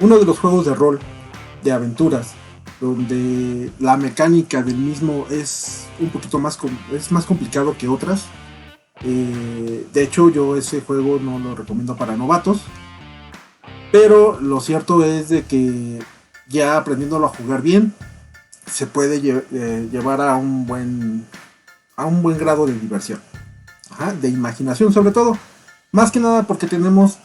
uno de los juegos de rol, de aventuras, donde la mecánica del mismo es un poquito más, es más complicado que otras. De hecho, yo ese juego no lo recomiendo para novatos, pero lo cierto es de que ya aprendiéndolo a jugar bien, se puede llevar a un buen grado de diversión. Ajá, de imaginación sobre todo. Más que nada porque tenemos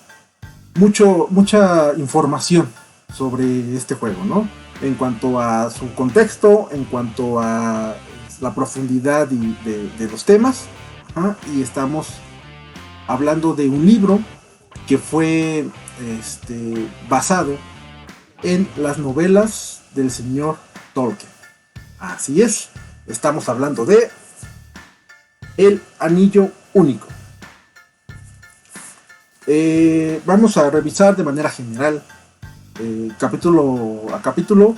mucha información sobre este juego, ¿no? En cuanto a su contexto, en cuanto a la profundidad de los temas. Ajá, y estamos hablando de un libro que fue basado en las novelas del señor Tolkien. Así es, estamos hablando de El Anillo Único. Vamos a revisar de manera general, capítulo a capítulo,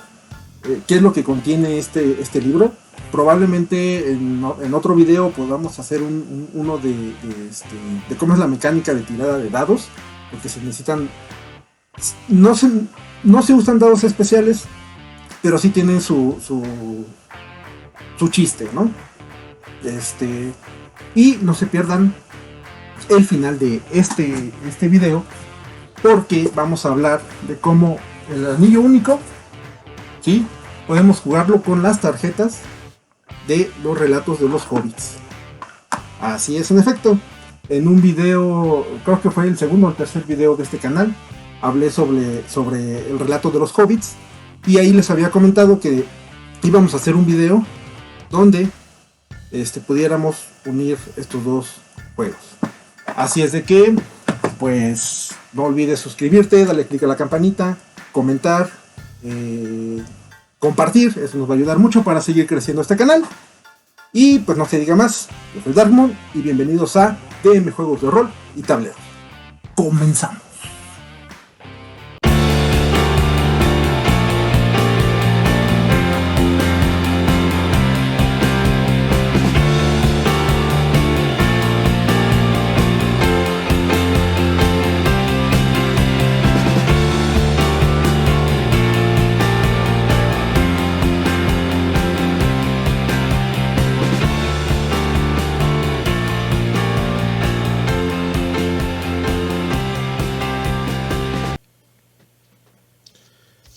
qué es lo que contiene este libro. Probablemente en otro video podamos hacer uno de cómo es la mecánica de tirada de dados, porque se necesitan, no se, no se usan dados especiales, pero sí tienen su chiste, ¿no? Y no se pierdan el final de este video, porque vamos a hablar de cómo el anillo único, ¿sí? Podemos jugarlo con las tarjetas de los relatos de los hobbits. Así es, en efecto. En un video, creo que fue el segundo o el tercer video de este canal, hablé sobre el relato de los hobbits, y ahí les había comentado que íbamos a hacer un video donde pudiéramos unir estos dos juegos. Así es de que, pues, no olvides suscribirte, darle click a la campanita, comentar, compartir, eso nos va a ayudar mucho para seguir creciendo este canal. Y pues no se diga más, yo soy Darkmon y bienvenidos a DM Juegos de Rol y Tableros. Comenzamos.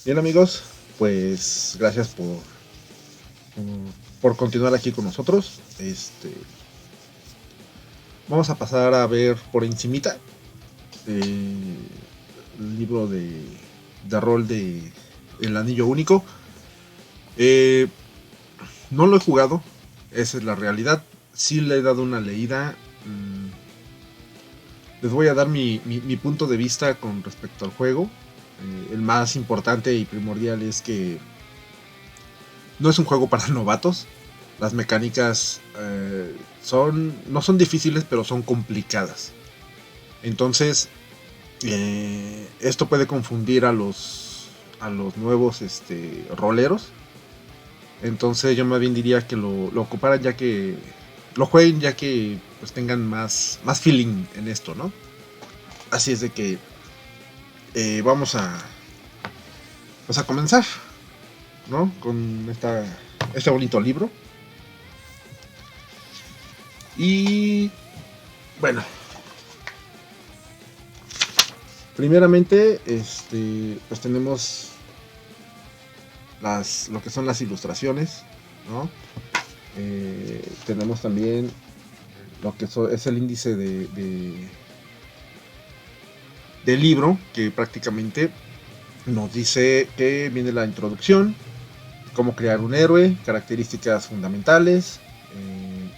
Bien, amigos, pues gracias por continuar aquí con nosotros. Vamos a pasar a ver por encimita el libro de rol de El Anillo Único. No lo he jugado, esa es la realidad. Sí le he dado una leída. Les voy a dar mi punto de vista con respecto al juego. El más importante y primordial es que no es un juego para novatos. Las mecánicas no son difíciles, pero son complicadas. Entonces, esto puede confundir a los nuevos roleros. Entonces yo más bien diría que lo ocuparan, ya que lo jueguen, ya que pues tengan más feeling en esto, ¿no? Así es de que vamos a comenzar, ¿no? Con este bonito libro. Y bueno, primeramente pues tenemos lo que son las ilustraciones, ¿no? Tenemos también lo que es el índice del libro, que prácticamente nos dice que viene la introducción, cómo crear un héroe, características fundamentales,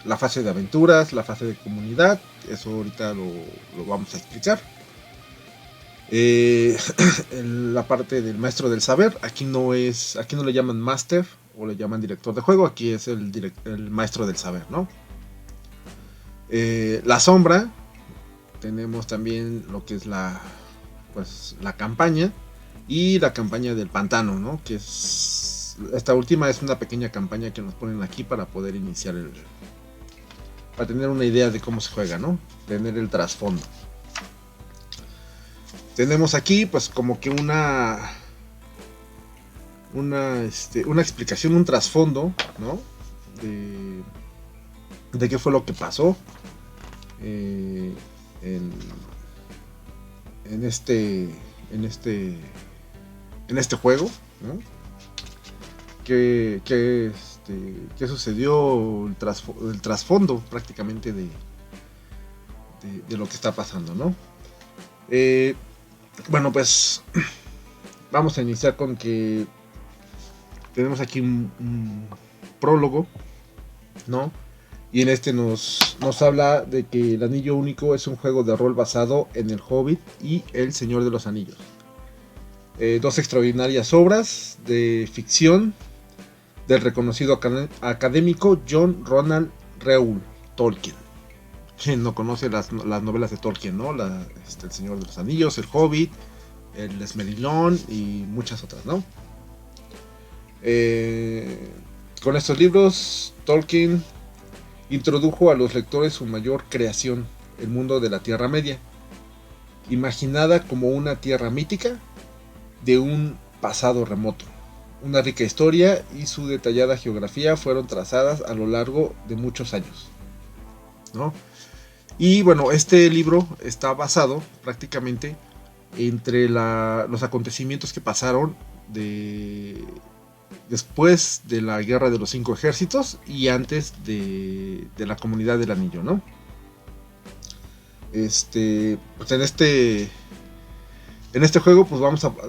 la fase de aventuras, la fase de comunidad. Eso ahorita lo vamos a explicar. La parte del maestro del saber, aquí no le llaman master o le llaman director de juego, aquí es el maestro del saber, ¿no? La sombra, tenemos también lo que es la campaña y la campaña del pantano, ¿no? Que esta última es una pequeña campaña que nos ponen aquí para poder iniciar para tener una idea de cómo se juega, ¿no? Tener el trasfondo. tenemos aquí pues como que una explicación, un trasfondo, ¿no? De qué fue lo que pasó en, en este en este en este juego, ¿no? ¿Qué sucedió? El trasfondo prácticamente de lo que está pasando, ¿no? Bueno, pues vamos a iniciar con que tenemos aquí un prólogo, ¿no? Y en este nos habla de que El Anillo Único es un juego de rol basado en El Hobbit y El Señor de los Anillos. Dos extraordinarias obras de ficción del reconocido académico John Ronald Reuel Tolkien. Quien no conoce las novelas de Tolkien, ¿no? El Señor de los Anillos, El Hobbit, El Esmerilón y muchas otras, ¿no? Con estos libros, Tolkien introdujo a los lectores su mayor creación, el mundo de la Tierra Media, imaginada como una tierra mítica de un pasado remoto. Una rica historia y su detallada geografía fueron trazadas a lo largo de muchos años, ¿no? Y bueno, este libro está basado prácticamente entre los acontecimientos que pasaron después de la Guerra de los Cinco Ejércitos y antes de la Comunidad del Anillo, ¿no? Pues en este juego pues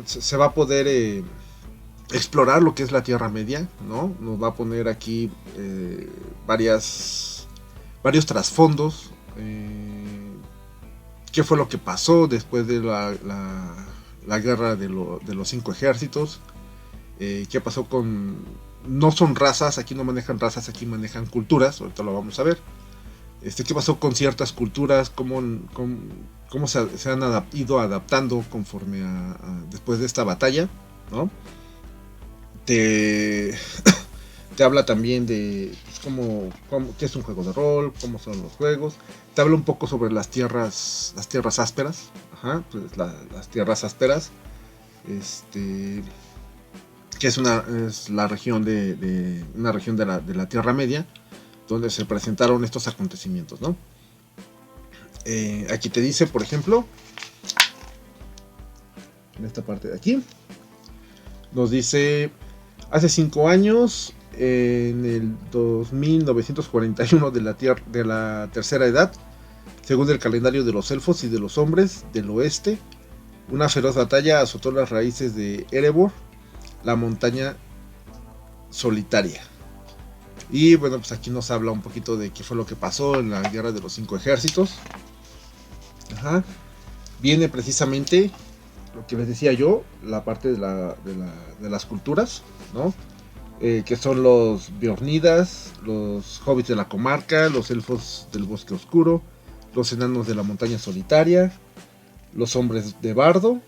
se va a poder explorar lo que es la Tierra Media, ¿no? Nos va a poner aquí varios trasfondos. ¿Qué fue lo que pasó después de la guerra de los cinco ejércitos? ¿Qué pasó con...? No son razas, aquí no manejan razas, aquí manejan culturas, ahorita lo vamos a ver. ¿Qué pasó con ciertas culturas? ¿Cómo se han ido adaptando conforme después de esta batalla, ¿no? Te habla también de qué es un juego de rol, cómo son los juegos. Te habla un poco sobre las tierras ásperas. Ajá, pues las tierras ásperas. Que es la región una región de la Tierra Media, donde se presentaron estos acontecimientos, ¿no? Aquí te dice, por ejemplo, en esta parte de aquí, nos dice: hace 5 años, en el 2941 de la tercera edad, según el calendario de los elfos y de los hombres del oeste, una feroz batalla azotó las raíces de Erebor, la montaña solitaria. Y bueno, pues aquí nos habla un poquito de qué fue lo que pasó en la guerra de los cinco ejércitos. Ajá. Viene precisamente lo que les decía yo, la parte de las culturas, ¿no? Que son los Beornidas, los hobbits de la comarca, los elfos del bosque oscuro, los enanos de la montaña solitaria, los hombres de Bardo.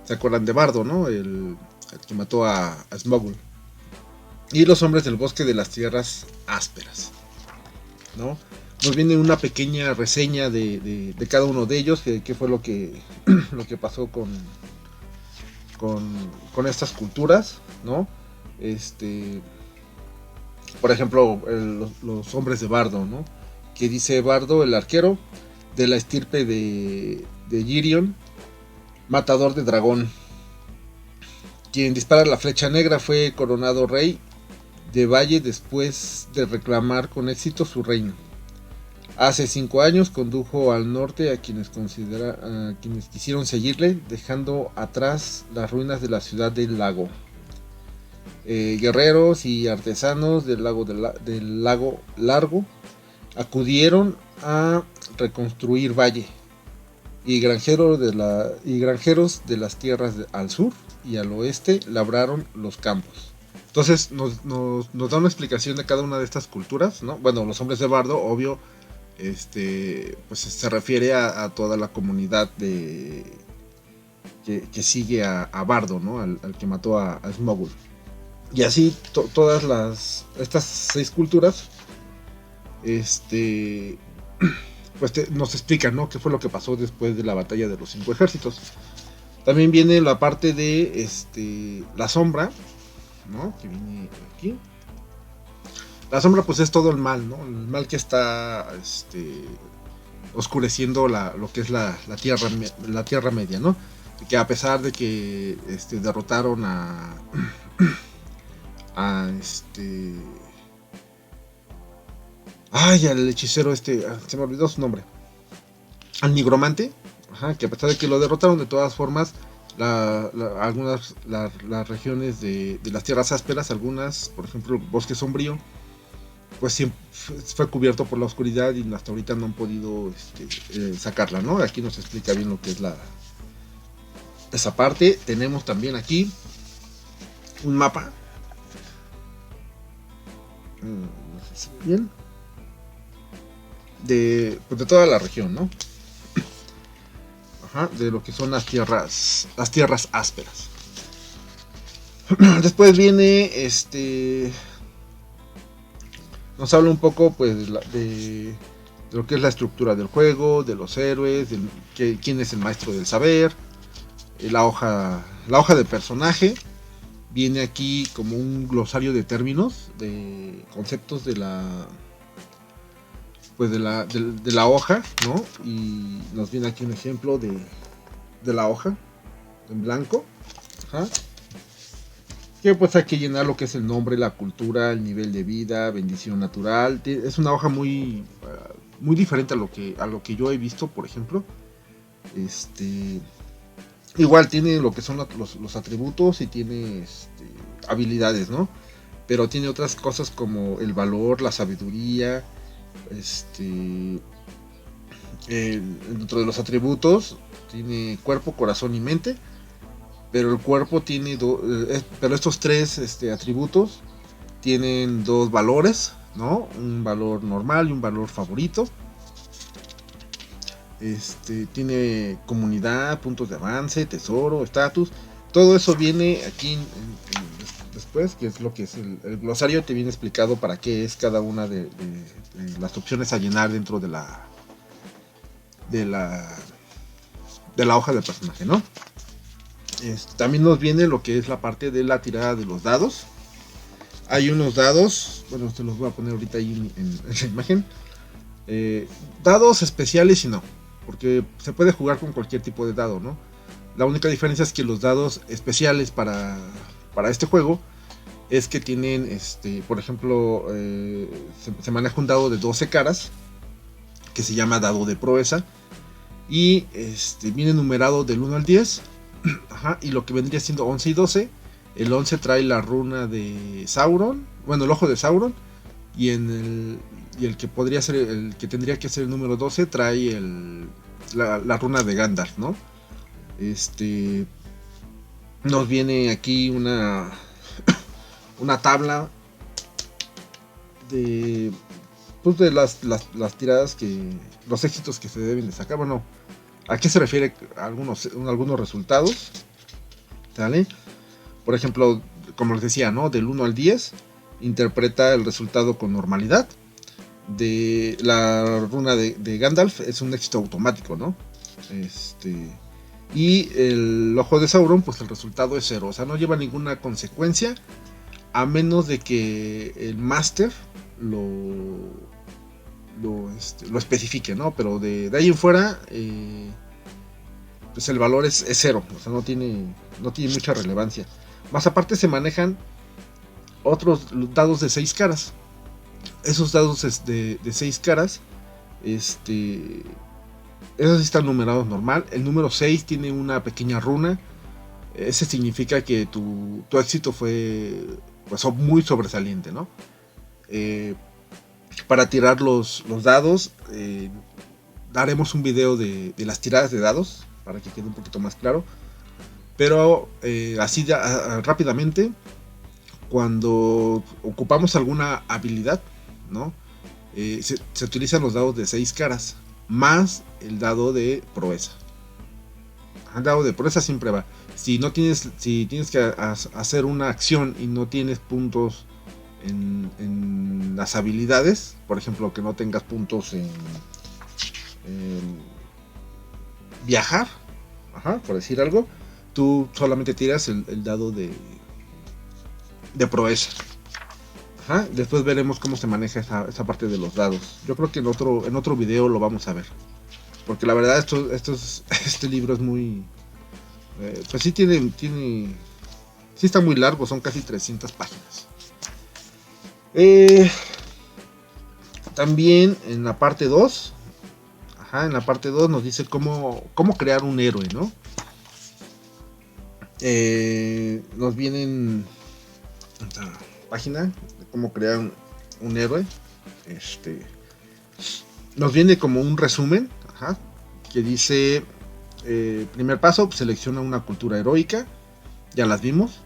¿Se acuerdan de Bardo, no? El que mató a Smaug. Y los hombres del bosque de las tierras ásperas, ¿no? Nos viene una pequeña reseña de cada uno de ellos, qué fue lo que pasó con estas culturas, ¿no? Por ejemplo, los hombres de Bardo, ¿no? Que dice Bardo, el arquero de la estirpe de Girion, matador de dragón, quien dispara la flecha negra, fue coronado rey de Valle después de reclamar con éxito su reino. Hace 5 años condujo al norte a quienes quisieron seguirle, dejando atrás las ruinas de la ciudad del lago. Guerreros y artesanos del lago Largo acudieron a reconstruir Valle, y granjeros de las tierras al sur y al oeste labraron los campos. Entonces nos da una explicación de cada una de estas culturas, ¿no? Bueno, los hombres de Bardo, obvio, pues se refiere a toda la comunidad que sigue a Bardo, ¿no? Al que mató a Smaug. Y así todas estas 6 culturas, pues nos explican, ¿no? Qué fue lo que pasó después de la batalla de los 5 ejércitos. También viene la parte de la sombra, ¿no? Que viene aquí. La sombra pues es todo el mal, ¿no? El mal que está oscureciendo lo que es la tierra media, ¿no? Que a pesar de que derrotaron a al hechicero se me olvidó su nombre, al nigromante, que a pesar de que lo derrotaron, de todas formas algunas las regiones de las tierras ásperas, algunas, por ejemplo el bosque sombrío, pues siempre fue cubierto por la oscuridad y hasta ahorita no han podido sacarla, ¿no? Aquí nos explica bien lo que es esa parte. Tenemos también aquí un mapa, no sé si bien, de toda la región, ¿no? De lo que son las tierras ásperas. Después viene nos habla un poco pues de lo que es la estructura del juego, de los héroes, quién es el maestro del saber, la hoja de personaje. Viene aquí como un glosario de términos, de conceptos de la hoja, ¿no? Y nos viene aquí un ejemplo de la hoja en blanco, que pues hay que llenar lo que es el nombre, la cultura, el nivel de vida, bendición natural. Es una hoja muy diferente a lo que yo he visto, por ejemplo. Igual tiene lo que son los atributos y tiene habilidades, ¿no? Pero tiene otras cosas como el valor, la sabiduría. Dentro de los atributos tiene cuerpo, corazón y mente. Pero el cuerpo tiene pero estos tres atributos tienen dos valores, ¿no? Un valor normal y un valor favorito. Tiene comunidad, puntos de avance, tesoro, estatus. Todo eso viene aquí después, que es lo que es el glosario. Te viene explicado para qué es cada una de las opciones a llenar dentro de la hoja del personaje, ¿no? También nos viene lo que es la parte de la tirada de los dados. Hay unos dados, bueno, se los voy a poner ahorita ahí en la imagen. Dados especiales y no, porque se puede jugar con cualquier tipo de dado, ¿no? La única diferencia es que los dados especiales para este juego es que tienen, por ejemplo, se maneja un dado de 12 caras que se llama dado de proeza y viene numerado del 1 al 10. Y lo que vendría siendo 11 y 12. El 11 trae la runa de Sauron, bueno, el ojo de Sauron, y el que podría ser, el que tendría que ser el número 12 trae la runa de Gandalf, ¿no? Nos viene aquí una tabla de las tiradas, los éxitos que se deben de sacar. Bueno, ¿a qué se refiere algunos resultados? ¿Sale? Por ejemplo, como les decía, ¿no? Del 1 al 10, interpreta el resultado con normalidad. De la runa de Gandalf es un éxito automático, ¿no? Y el ojo de Sauron, pues el resultado es 0. O sea, no lleva ninguna consecuencia, a menos de que el máster lo especifique, ¿no? Pero de ahí en fuera, pues el valor es 0. O sea, no tiene mucha relevancia. Más aparte se manejan otros dados de 6 caras. Esos dados de 6 caras, esos sí están numerados normal. El número 6 tiene una pequeña runa. Ese significa que tu éxito fue pues muy sobresaliente, ¿no? Para tirar los dados, daremos un video de las tiradas de dados para que quede un poquito más claro. Pero así rápidamente, cuando ocupamos alguna habilidad, ¿no? Se utilizan los dados de 6 caras más el dado de proeza. El dado de proeza siempre va. Si tienes que hacer una acción y no tienes puntos en las habilidades, por ejemplo, que no tengas puntos en viajar, por decir algo, tú solamente tiras el dado de proeza. Ajá, después veremos cómo se maneja esa parte de los dados. Yo creo que en otro video lo vamos a ver. Porque la verdad este libro es muy... pues sí sí está muy largo, son casi 300 páginas. También en la parte 2, en la parte 2 nos dice cómo crear un héroe, ¿no? Nos vienen esta página de cómo crear un héroe. Nos viene como un resumen, que dice: primer paso, selecciona una cultura heroica, ya las vimos.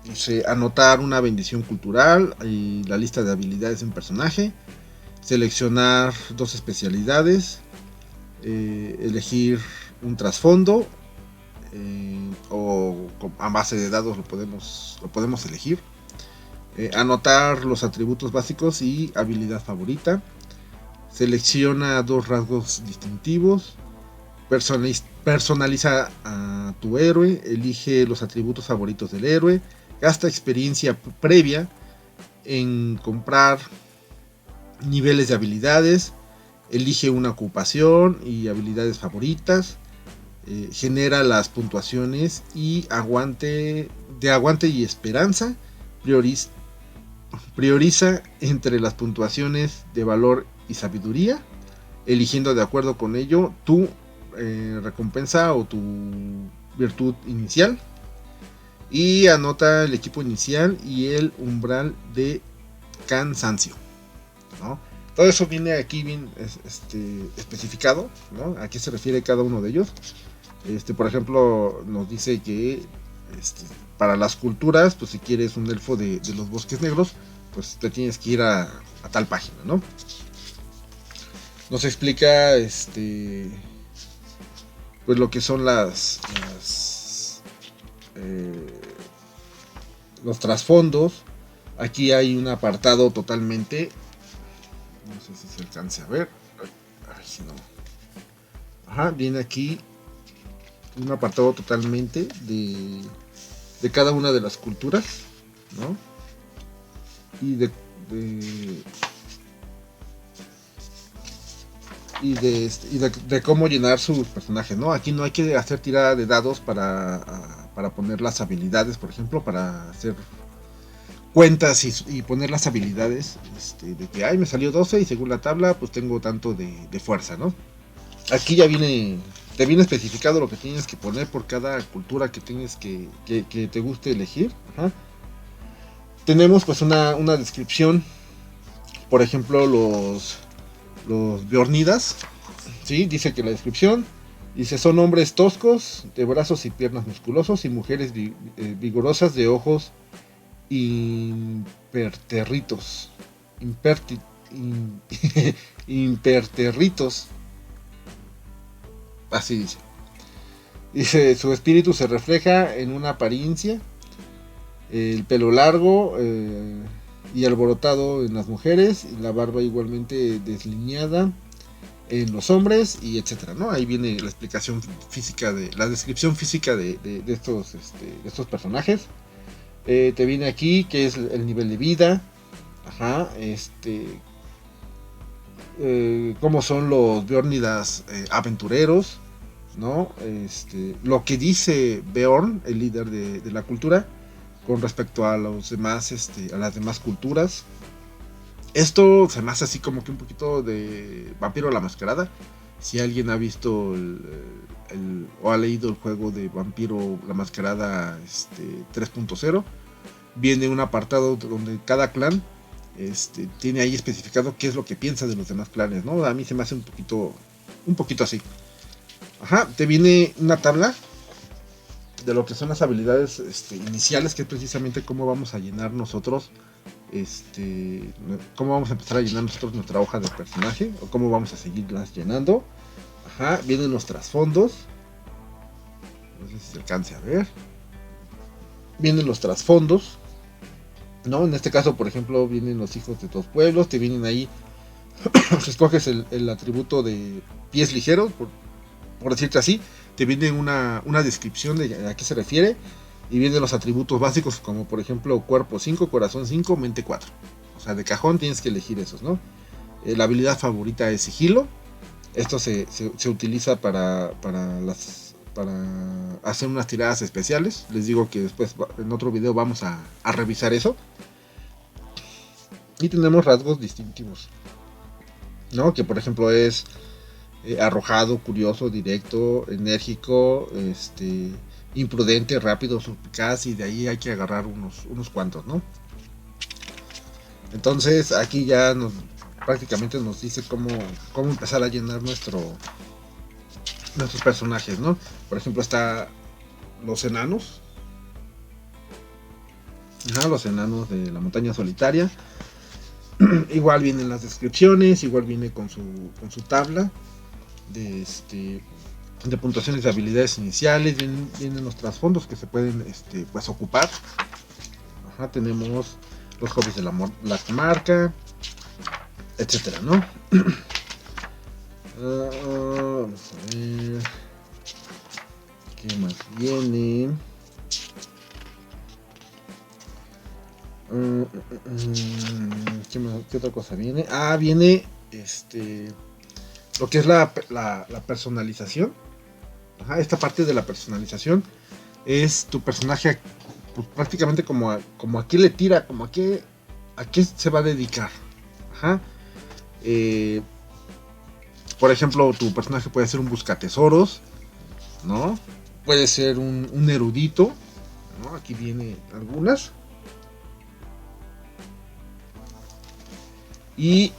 Dice: anotar una bendición cultural y la lista de habilidades en personaje, seleccionar 2 especialidades, elegir un trasfondo, o a base de dados lo podemos elegir, anotar los atributos básicos y habilidad favorita, selecciona 2 rasgos distintivos, personaliza a tu héroe, elige los atributos favoritos del héroe, gasta experiencia previa en comprar niveles de habilidades, elige una ocupación y habilidades favoritas, genera las puntuaciones y aguante y esperanza, prioriza entre las puntuaciones de valor y sabiduría, eligiendo de acuerdo con ello tu recompensa o tu virtud inicial, y anota el equipo inicial y el umbral de cansancio, ¿no? Todo eso viene aquí bien especificado, ¿no? A qué se refiere cada uno de ellos. Por ejemplo, nos dice que para las culturas, pues si quieres un elfo de los bosques negros, pues te tienes que ir a tal página, ¿no? Nos explica pues lo que son los trasfondos. Aquí hay un apartado totalmente, no sé si se alcance a ver, a ver si no. Viene aquí un apartado totalmente de cada una de las culturas, ¿no? Y de cómo llenar sus personajes, ¿no? Aquí no hay que hacer tirada de dados para poner las habilidades, por ejemplo, para hacer cuentas y poner las habilidades de que me salió 12 y según la tabla pues tengo tanto de fuerza, ¿no? Aquí ya te viene especificado lo que tienes que poner por cada cultura que tienes que te guste elegir. Tenemos pues una descripción, por ejemplo los Bjornidas, ¿sí? Dice que la descripción dice: son hombres toscos de brazos y piernas musculosos y mujeres vigorosas de ojos imperterritos. Imperterritos. Así dice. Dice: su espíritu se refleja en una apariencia, el pelo largo y alborotado en las mujeres, y la barba igualmente deslineada en los hombres, y etcétera, ¿no? Ahí viene la explicación física la descripción física de estos personajes. Te viene aquí que es el nivel de vida, cómo son los Bjornidas aventureros, ¿no? Lo que dice Beorn, el líder de la cultura, con respecto a los demás, a las demás culturas. Esto se me hace así como que un poquito de Vampiro la Mascarada. Si alguien ha visto o ha leído el juego de Vampiro la Mascarada 3.0, viene un apartado donde cada clan tiene ahí especificado qué es lo que piensa de los demás clanes, ¿no? A mí se me hace un poquito así. Te viene una tabla de lo que son las habilidades iniciales, que es precisamente cómo vamos a llenar nosotros, cómo vamos a empezar a llenar nosotros nuestra hoja de personaje, o cómo vamos a seguirlas llenando. Vienen los trasfondos, no sé si se alcance a ver. Vienen los trasfondos, ¿no? En este caso, por ejemplo, vienen los hijos de 2 pueblos, te vienen ahí, escoges el atributo de pies ligeros, por decirte así, te viene una descripción de a qué se refiere, y vienen los atributos básicos, como por ejemplo cuerpo 5, corazón 5, mente 4. O sea, de cajón tienes que elegir esos, ¿no? La habilidad favorita es sigilo. Esto se utiliza para hacer unas tiradas especiales. Les digo que después en otro video vamos a revisar eso. Y tenemos rasgos distintivos, ¿no? Que por ejemplo es arrojado, curioso, directo, enérgico, imprudente, rápido, suspicaz, y de ahí hay que agarrar unos cuantos, ¿no? Entonces aquí ya prácticamente nos dice cómo empezar a llenar nuestros personajes, ¿no? Por ejemplo está los enanos. Los enanos de la montaña solitaria. Igual vienen las descripciones, igual viene con su tabla de puntuaciones de habilidades iniciales, vienen los trasfondos que se pueden pues ocupar. Tenemos los hobbies de la marca, etcétera, ¿no? Vamos a ver qué más viene. ¿Qué otra cosa viene? Viene lo que es la personalización. Esta parte de la personalización es tu personaje, pues, prácticamente como a qué le tira, como a qué se va a dedicar. Por ejemplo, tu personaje puede ser un buscatesoros, ¿no? Puede ser un erudito, ¿no? Aquí viene algunas. Y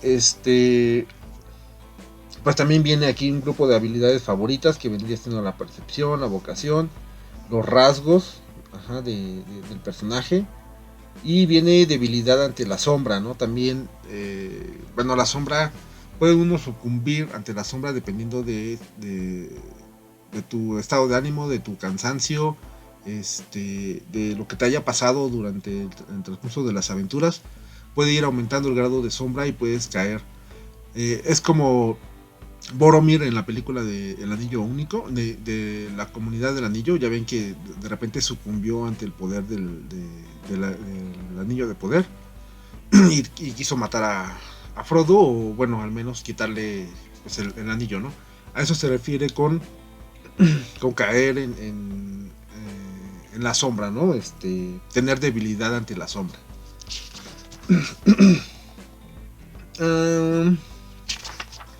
pues también viene aquí un grupo de habilidades favoritas, que vendría siendo la percepción, la vocación, los rasgos del personaje. Y viene debilidad ante la sombra, ¿no? También, la sombra, puede uno sucumbir ante la sombra dependiendo de tu estado de ánimo, de tu cansancio, de lo que te haya pasado durante el transcurso de las aventuras. Puede ir aumentando el grado de sombra y puedes caer. Es como Boromir en la película de El Anillo Único, de la Comunidad del Anillo. Ya ven que de repente sucumbió ante el poder del Anillo de Poder y quiso matar a Frodo, o bueno, al menos quitarle pues, el anillo, ¿no? A eso se refiere con caer en la sombra, ¿no? Tener debilidad ante la sombra.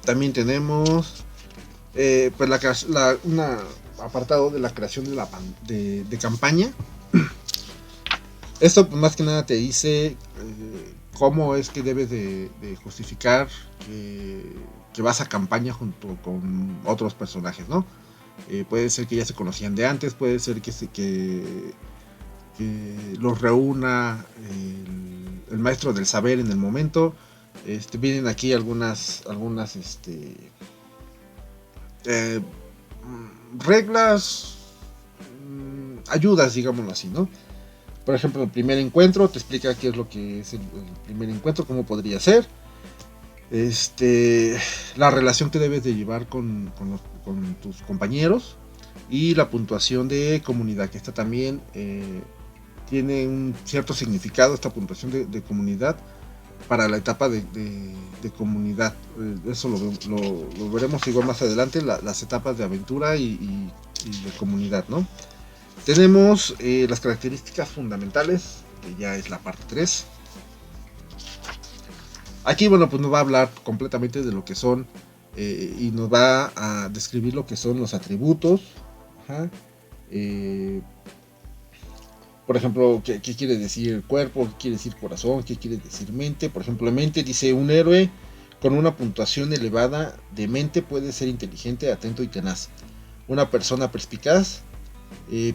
También tenemos pues un apartado de la creación de campaña. Esto pues, más que nada te dice cómo es que debes de justificar que vas a campaña junto con otros personajes, ¿no? Puede ser que ya se conocían de antes, puede ser que los reúna el maestro del saber en el momento. Vienen aquí algunas reglas, ayudas, digámoslo así, ¿no? Por ejemplo, el primer encuentro te explica qué es lo que es el primer encuentro, cómo podría ser. La relación que debes de llevar con tus compañeros, y la puntuación de comunidad, que esta también tiene un cierto significado, esta puntuación de comunidad para la etapa de comunidad. Eso lo veremos igual más adelante, las etapas de aventura y de comunidad, ¿no? Tenemos las características fundamentales, que ya es la parte 3. Aquí, bueno, pues nos va a hablar completamente de lo que son y nos va a describir lo que son los atributos. Por ejemplo, ¿qué quiere decir cuerpo? ¿Qué quiere decir corazón? ¿Qué quiere decir mente? Por ejemplo, mente dice: un héroe con una puntuación elevada de mente puede ser inteligente, atento y tenaz. Una persona perspicaz,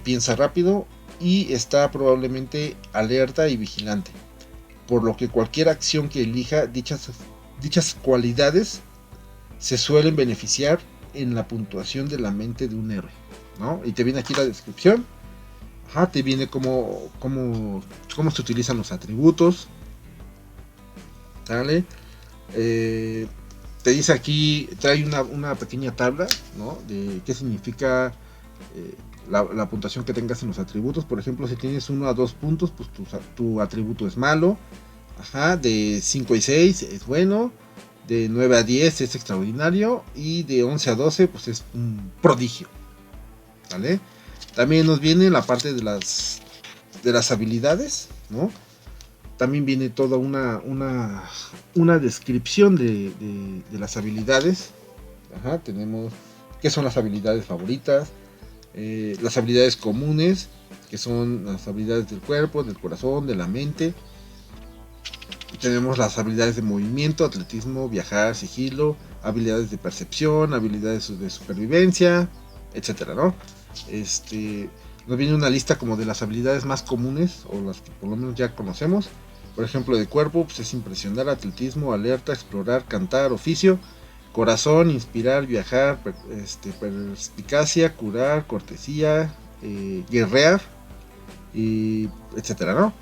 piensa rápido y está probablemente alerta y vigilante, por lo que cualquier acción que elija dichas cualidades se suelen beneficiar en la puntuación de la mente de un héroe, ¿no? Y te viene aquí la descripción. Te viene cómo se utilizan los atributos, ¿vale? Te dice aquí, trae una pequeña tabla, ¿no? De qué significa la puntuación que tengas en los atributos. Por ejemplo, si tienes 1 a 2 puntos, pues tu atributo es malo. Ajá, de 5 y 6 es bueno. De 9 a 10 es extraordinario. Y de 11 a 12 pues es un prodigio. ¿Vale? También nos viene la parte de las habilidades, ¿no? También viene toda una descripción de las habilidades. Ajá, tenemos qué son las habilidades favoritas, las habilidades comunes, que son las habilidades del cuerpo, del corazón, de la mente. Tenemos las habilidades de movimiento, atletismo, viajar, sigilo, habilidades de percepción, habilidades de supervivencia, etcétera, ¿no? Nos viene una lista como de las habilidades más comunes, o las que por lo menos ya conocemos. Por ejemplo, de cuerpo, pues es impresionar, atletismo, alerta, explorar, cantar, oficio. Corazón, inspirar, viajar, perspicacia, curar, cortesía, guerrear, y etcétera, ¿no?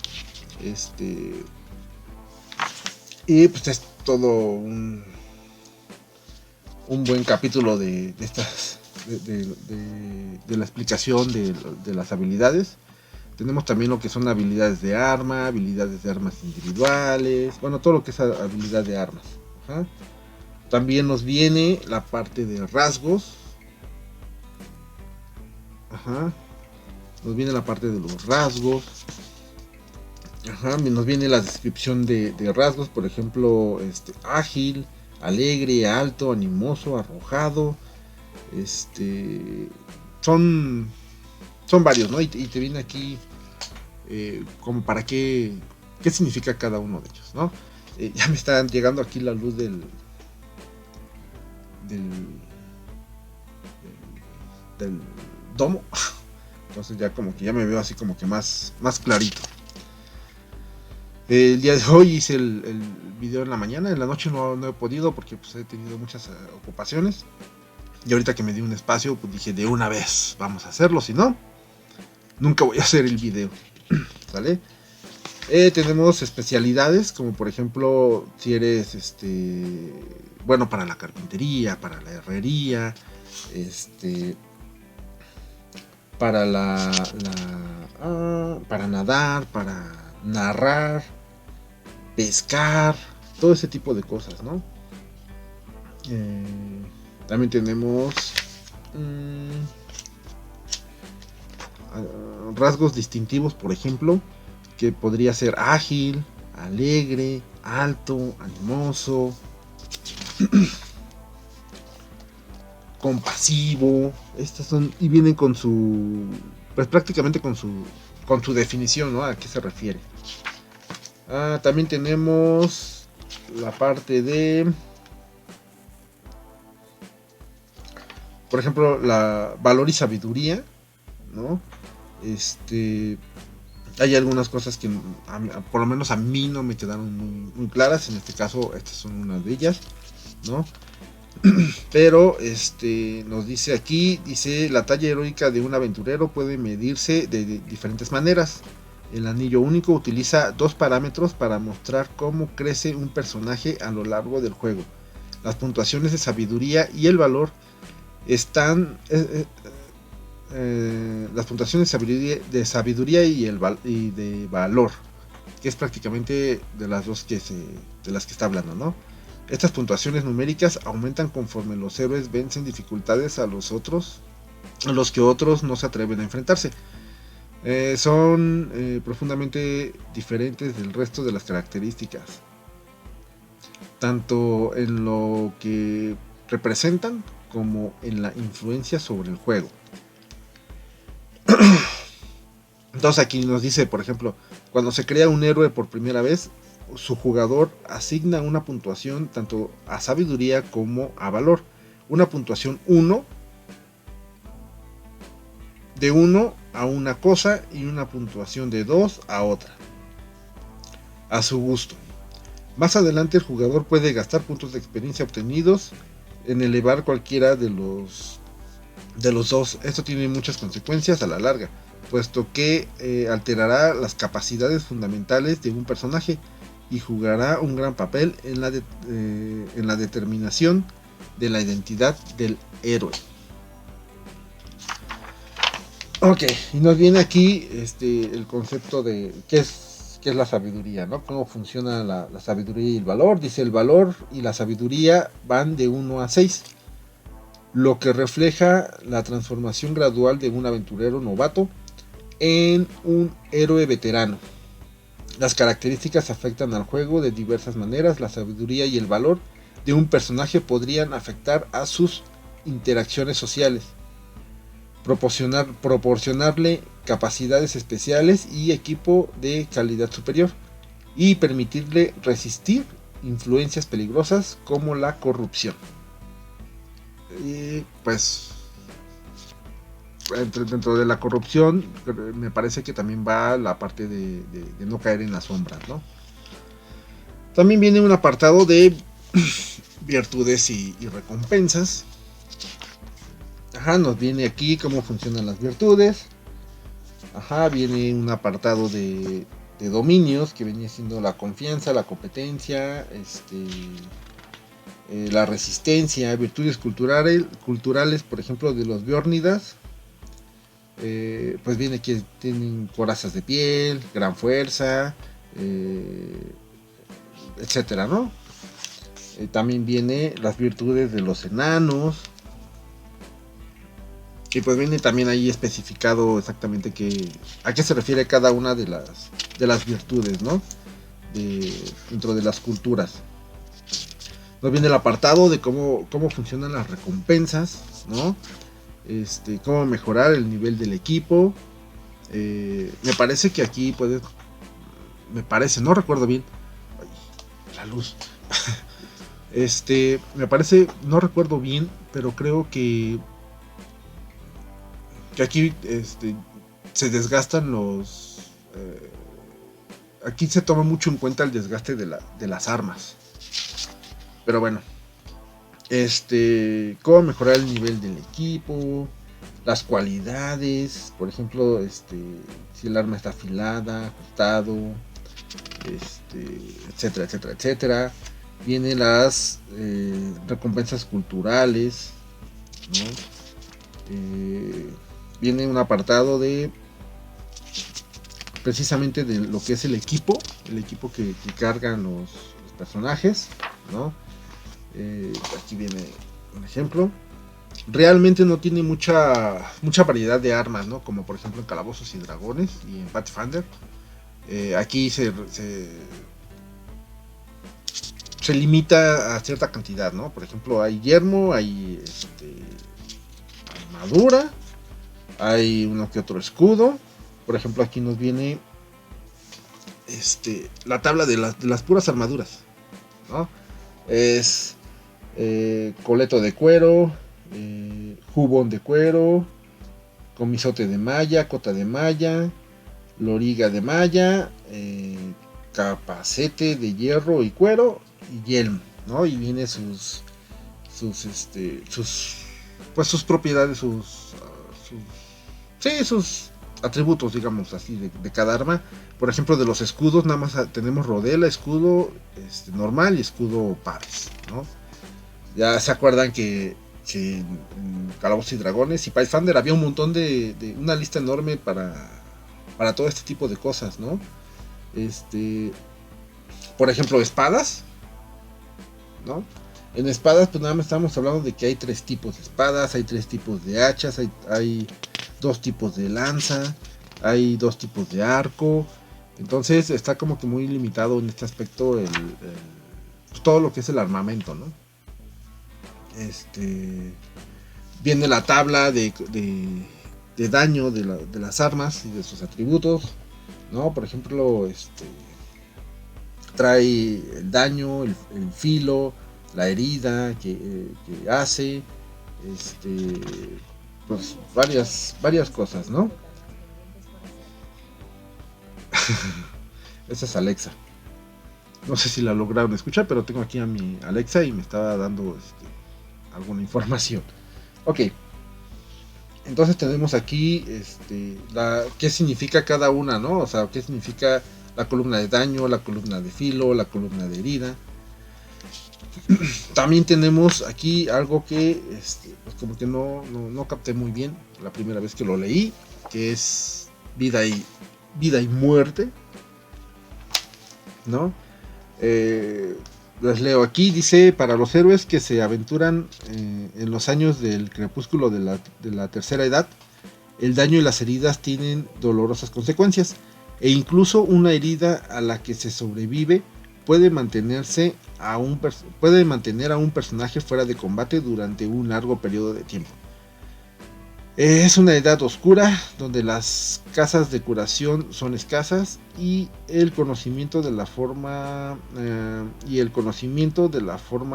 Y pues es todo un buen capítulo de estas de la explicación de las habilidades. Tenemos también lo que son habilidades de arma, habilidades de armas individuales, bueno, todo lo que es habilidad de armas. Ajá. También nos viene la parte de rasgos. Ajá. Nos viene la parte de los rasgos. Ajá. Nos viene la descripción de rasgos, por ejemplo, ágil, alegre, alto, animoso, arrojado. Son varios, ¿no? Y te viene aquí como para qué significa cada uno de ellos, ¿no? Ya me está llegando aquí la luz del domo. Entonces ya como que ya me veo así como que más clarito. El día de hoy hice el video en la mañana, en la noche no he podido porque pues he tenido muchas ocupaciones. Y ahorita que me di un espacio, pues dije de una vez vamos a hacerlo, si no, nunca voy a hacer el video. ¿Sale? Tenemos especialidades, como por ejemplo, si eres bueno para la carpintería, para la herrería, para para nadar, para narrar, pescar, todo ese tipo de cosas, ¿no? También tenemos rasgos distintivos, por ejemplo, que podría ser ágil, alegre, alto, animoso, compasivo. Estas son y vienen con su, pues prácticamente con su definición, ¿no? A qué se refiere. También tenemos la parte de, por ejemplo, la valor y sabiduría, ¿no? Hay algunas cosas que por lo menos a mí no me quedaron muy claras. En este caso, estas son una de ellas, ¿no? Pero nos dice aquí, la talla heroica de un aventurero puede medirse de diferentes maneras. El anillo único utiliza 2 parámetros para mostrar cómo crece un personaje a lo largo del juego. Las puntuaciones de sabiduría y el valor están las puntuaciones de sabiduría y de valor, que es prácticamente de las dos de las que está hablando, ¿no? Estas puntuaciones numéricas aumentan conforme los héroes vencen dificultades a los que otros no se atreven a enfrentarse. Son profundamente diferentes del resto de las características, tanto en lo que representan como en la influencia sobre el juego. Entonces aquí nos dice, por ejemplo, cuando se crea un héroe por primera vez, su jugador asigna una puntuación tanto a sabiduría como a valor. Una puntuación 1 de 1 a una cosa y una puntuación de 2 a otra, a su gusto. Más adelante el jugador puede gastar puntos de experiencia obtenidos en elevar cualquiera de los dos. Esto tiene muchas consecuencias a la larga, puesto que alterará las capacidades fundamentales de un personaje y jugará un gran papel en la determinación de la identidad del héroe. Ok, y nos viene aquí el concepto de qué es la sabiduría, ¿no? Cómo funciona la sabiduría y el valor. Dice, el valor y la sabiduría van de 1 a 6, lo que refleja la transformación gradual de un aventurero novato en un héroe veterano. Las características afectan al juego de diversas maneras. La sabiduría y el valor de un personaje podrían afectar a sus interacciones sociales, proporcionarle capacidades especiales y equipo de calidad superior, y permitirle resistir influencias peligrosas como la corrupción. Y pues dentro de la corrupción me parece que también va la parte de no caer en las sombras, ¿no? También viene un apartado de virtudes y recompensas. Ajá, nos viene aquí cómo funcionan las virtudes. Ajá, viene un apartado de dominios que venía siendo la confianza, la competencia, la resistencia, virtudes culturales, por ejemplo, de los Björnidas. Pues viene que tienen corazas de piel, gran fuerza, etcétera, ¿no? También viene las virtudes de los enanos. Y pues viene también ahí especificado exactamente a qué se refiere cada una de las virtudes, ¿no? Dentro de las culturas. Nos viene el apartado de cómo funcionan las recompensas, ¿no? Cómo mejorar el nivel del equipo. Me parece que aquí puedes... Me parece, no recuerdo bien. Ay, la luz. Me parece, no recuerdo bien, pero creo que aquí se desgastan los... aquí se toma mucho en cuenta el desgaste de las armas. Pero bueno. Cómo mejorar el nivel del equipo, las cualidades, por ejemplo, si el arma está afilada, ajustado, etcétera, etcétera, etcétera. Vienen las recompensas culturales, ¿no? Viene un apartado de precisamente de lo que es el equipo que cargan los personajes, ¿no? Aquí viene un ejemplo. Realmente no tiene mucha variedad de armas, ¿no? Como por ejemplo en Calabozos y Dragones y en Pathfinder. Aquí se limita a cierta cantidad, ¿no? Por ejemplo, hay yermo, hay armadura, hay uno que otro escudo. Por ejemplo, aquí nos viene la tabla de las puras armaduras, ¿no? Es coleto de cuero, jubón de cuero, comisote de malla, cota de malla, loriga de malla, capacete de hierro y cuero y yelmo, ¿no? Y viene sus propiedades, sus atributos, digamos así, de cada arma. Por ejemplo, de los escudos nada más tenemos rodela, escudo normal y escudo pares, ¿no? Ya se acuerdan que en Calabozos y Dragones y Pathfinder había un montón de una lista enorme para todo este tipo de cosas, ¿no? Por ejemplo, espadas, ¿no? En espadas, pues nada más estamos hablando de que hay 3 tipos de espadas, hay 3 tipos de hachas, hay 2 tipos de lanza, hay 2 tipos de arco. Entonces está como que muy limitado en este aspecto todo lo que es el armamento, ¿no? Viene la tabla de daño de las armas y de sus atributos, ¿no? Por ejemplo, trae el daño, el filo, la herida que hace, pues varias cosas, ¿no? Esa es Alexa. No sé si la lograron escuchar, pero tengo aquí a mi Alexa y me estaba dando alguna información. Ok. Entonces tenemos aquí qué significa cada una, ¿no? O sea, qué significa la columna de daño, la columna de filo, la columna de herida. También tenemos aquí algo que pues como que no capté muy bien la primera vez que lo leí. que es vida y muerte, ¿no? Les leo aquí, dice: para los héroes que se aventuran en los años del crepúsculo de la tercera edad, el daño y las heridas tienen dolorosas consecuencias, e incluso una herida a la que se sobrevive puede mantener a un personaje fuera de combate durante un largo periodo de tiempo. Es una edad oscura donde las casas de curación son escasas y el conocimiento de la forma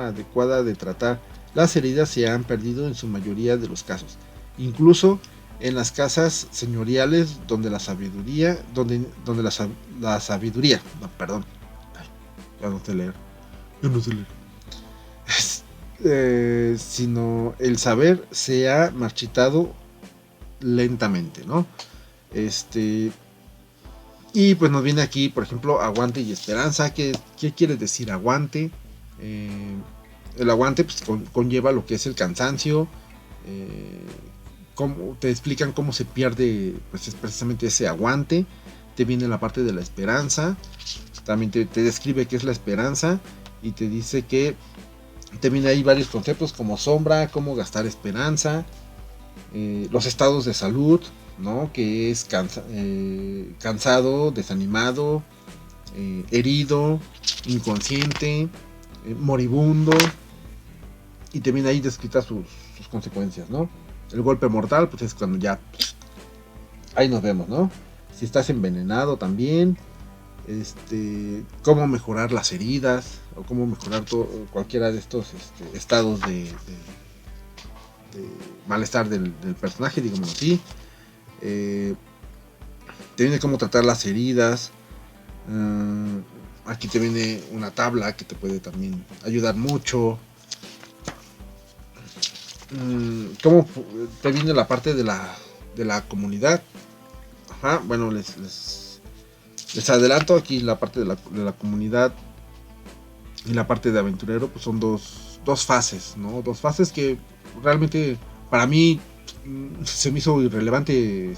adecuada de tratar las heridas se han perdido en su mayoría de los casos, incluso en las casas señoriales donde la sabiduría, no, perdón, ya no sé leer, sino el saber se ha marchitado lentamente, ¿no? Y pues nos viene aquí, por ejemplo, aguante y esperanza. ¿Qué quiere decir aguante? El aguante pues conlleva lo que es el cansancio. Cómo te explican cómo se pierde, pues es precisamente ese aguante. Te viene la parte de la esperanza. También te describe qué es la esperanza y te dice que te viene ahí varios conceptos como sombra, cómo gastar esperanza. Los estados de salud, ¿no? Que es cansado, desanimado, herido, inconsciente, moribundo, y te viene ahí descritas sus consecuencias, ¿no? El golpe mortal, pues es cuando ya ahí nos vemos, ¿no? Si estás envenenado también, cómo mejorar las heridas o cómo mejorar cualquiera de estos estados de malestar del personaje, digamos así. Te viene cómo tratar las heridas. Aquí te viene una tabla que te puede también ayudar mucho. Cómo te viene la parte de la comunidad. Ajá, bueno, les adelanto aquí la parte de la comunidad y la parte de aventurero, pues son dos fases, ¿no? Dos fases que realmente para mí se me hizo irrelevante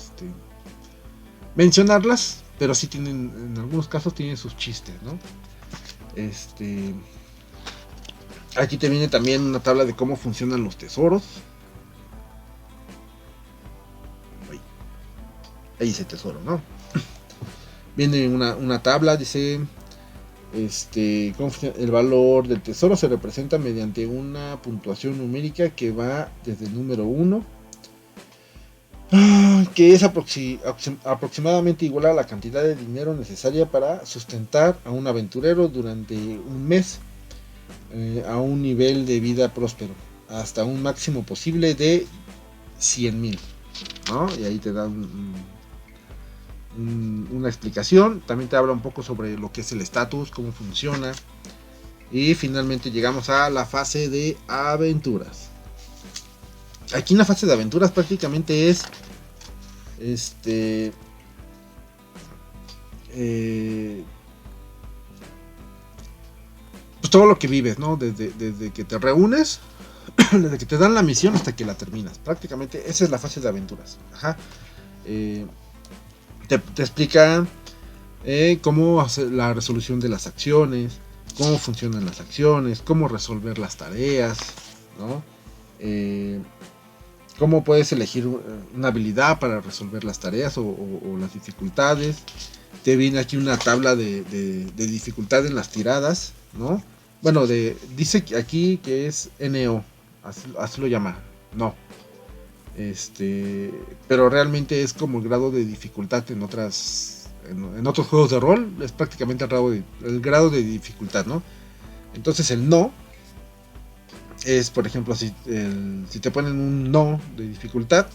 mencionarlas, pero sí tienen, en algunos casos tienen sus chistes, ¿no? Aquí te viene también una tabla de cómo funcionan los tesoros. Ahí dice tesoro, ¿no? Viene una tabla, dice el valor del tesoro se representa mediante una puntuación numérica que va desde el número 1, que es aproximadamente igual a la cantidad de dinero necesaria para sustentar a un aventurero durante un mes, a un nivel de vida próspero, hasta un máximo posible de 100,000, ¿no? Y ahí te dan una explicación. También te habla un poco sobre lo que es el estatus, cómo funciona, y finalmente llegamos a la fase de aventuras. Aquí en la fase de aventuras prácticamente es pues todo lo que vives, ¿no? Desde que te reúnes, desde que te dan la misión hasta que la terminas. Prácticamente esa es la fase de aventuras. Ajá. Te explica cómo hacer la resolución de las acciones, cómo funcionan las acciones, cómo resolver las tareas, ¿no? Cómo puedes elegir una habilidad para resolver las tareas o las dificultades. Te viene aquí una tabla de dificultad en las tiradas, ¿no? Bueno, dice aquí que es NO, así lo llama, no. Pero realmente es como el grado de dificultad en otros juegos de rol, es prácticamente el grado de dificultad, ¿no? Entonces el no es, por ejemplo, si te ponen un no de dificultad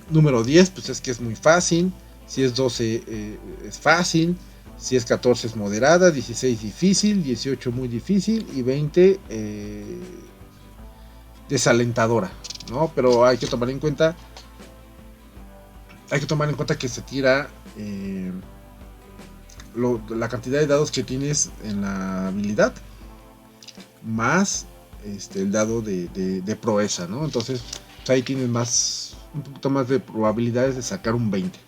número 10, pues es que es muy fácil. Si es 12 es fácil. Si es 14 es moderada, 16 difícil, 18 muy difícil y 20 desalentadora, ¿no? Pero hay que tomar en cuenta que se tira la cantidad de dados que tienes en la habilidad más el dado de proeza, ¿no? Entonces O sea, ahí tienes un poquito más de probabilidades de sacar un 20.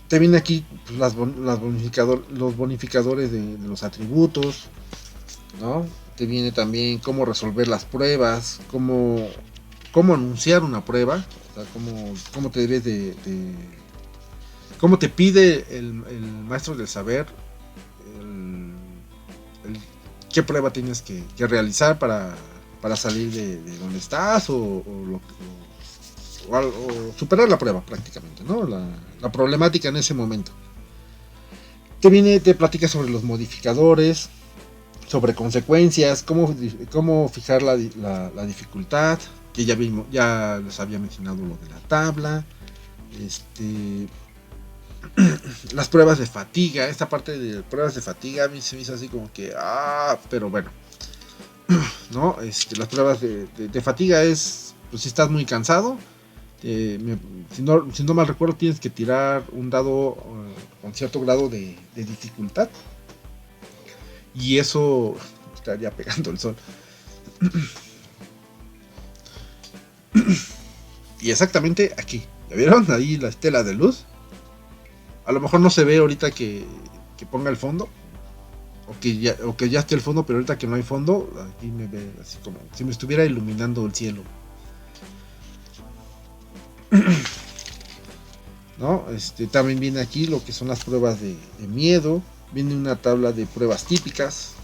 Te viene aquí pues, los bonificadores de los atributos, ¿no? Te viene también cómo resolver las pruebas, cómo anunciar una prueba, o sea, cómo te debes cómo te pide el maestro del saber el, qué prueba tienes que realizar para salir de donde estás o superar la prueba prácticamente, ¿no? La problemática en ese momento. Te platica sobre los modificadores, sobre consecuencias, cómo fijar la dificultad, que ya les había mencionado lo de la tabla, las pruebas de fatiga. Esta parte de pruebas de fatiga a mí se me hizo así como que, pero bueno, ¿no? Las pruebas de fatiga es, pues si estás muy cansado, si no mal recuerdo, tienes que tirar un dado con cierto grado de dificultad. Y eso estaría pegando el sol. Y exactamente aquí. ¿Ya vieron? Ahí la estela de luz. A lo mejor no se ve ahorita que ponga el fondo. O que ya esté el fondo, pero ahorita que no hay fondo, aquí me ve así como si me estuviera iluminando el cielo. ¿No? También viene aquí lo que son las pruebas de miedo. Viene una tabla de pruebas típicas,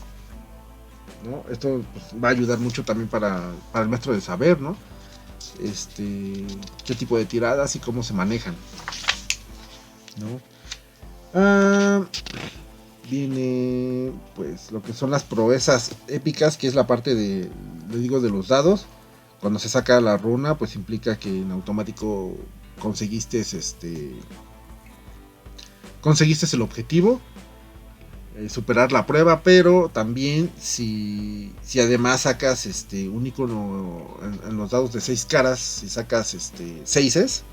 ¿no? Esto pues, va a ayudar mucho también para el maestro de saber, ¿no? Qué tipo de tiradas y cómo se manejan, ¿no? Viene pues lo que son las proezas épicas, que es la parte de los dados. Cuando se saca la runa, pues implica que en automático conseguiste el objetivo, superar la prueba, pero también si además sacas un icono en los dados de 6 caras, si sacas 6,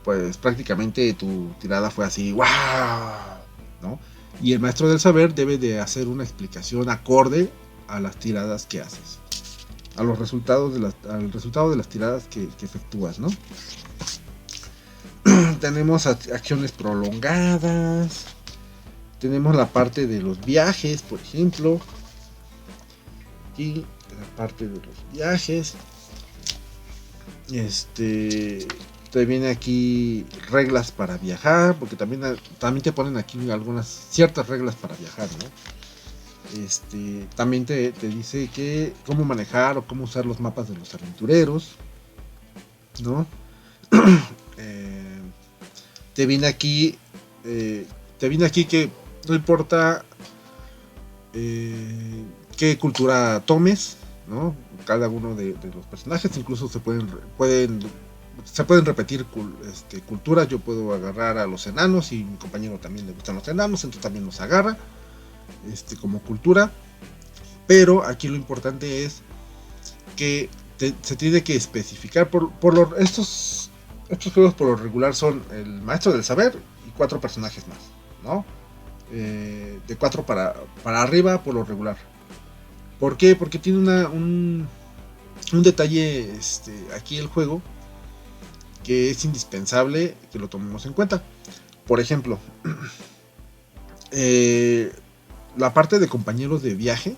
pues prácticamente tu tirada fue así, ¡wow! ¿No? Y el maestro del saber debe de hacer una explicación acorde a las tiradas que haces, al resultado de las tiradas que efectúas, ¿no? Tenemos acciones prolongadas. Tenemos la parte de los viajes, por ejemplo. Aquí, la parte de los viajes. Te viene aquí reglas para viajar, porque también te ponen aquí ciertas reglas para viajar, ¿no? También te dice que cómo manejar o cómo usar los mapas de los aventureros, ¿no? Te viene aquí que no importa qué cultura tomes, ¿no? Cada uno de los personajes incluso se pueden repetir culturas. Yo puedo agarrar a los enanos y mi compañero también le gustan los enanos, entonces también los agarra como cultura. Pero aquí lo importante es que se tiene que especificar estos juegos por lo regular son el maestro del saber y 4 personajes más, ¿no? De 4 para arriba por lo regular. ¿Por qué? Porque tiene un detalle aquí el juego que es indispensable que lo tomemos en cuenta. Por ejemplo, la parte de compañeros de viaje,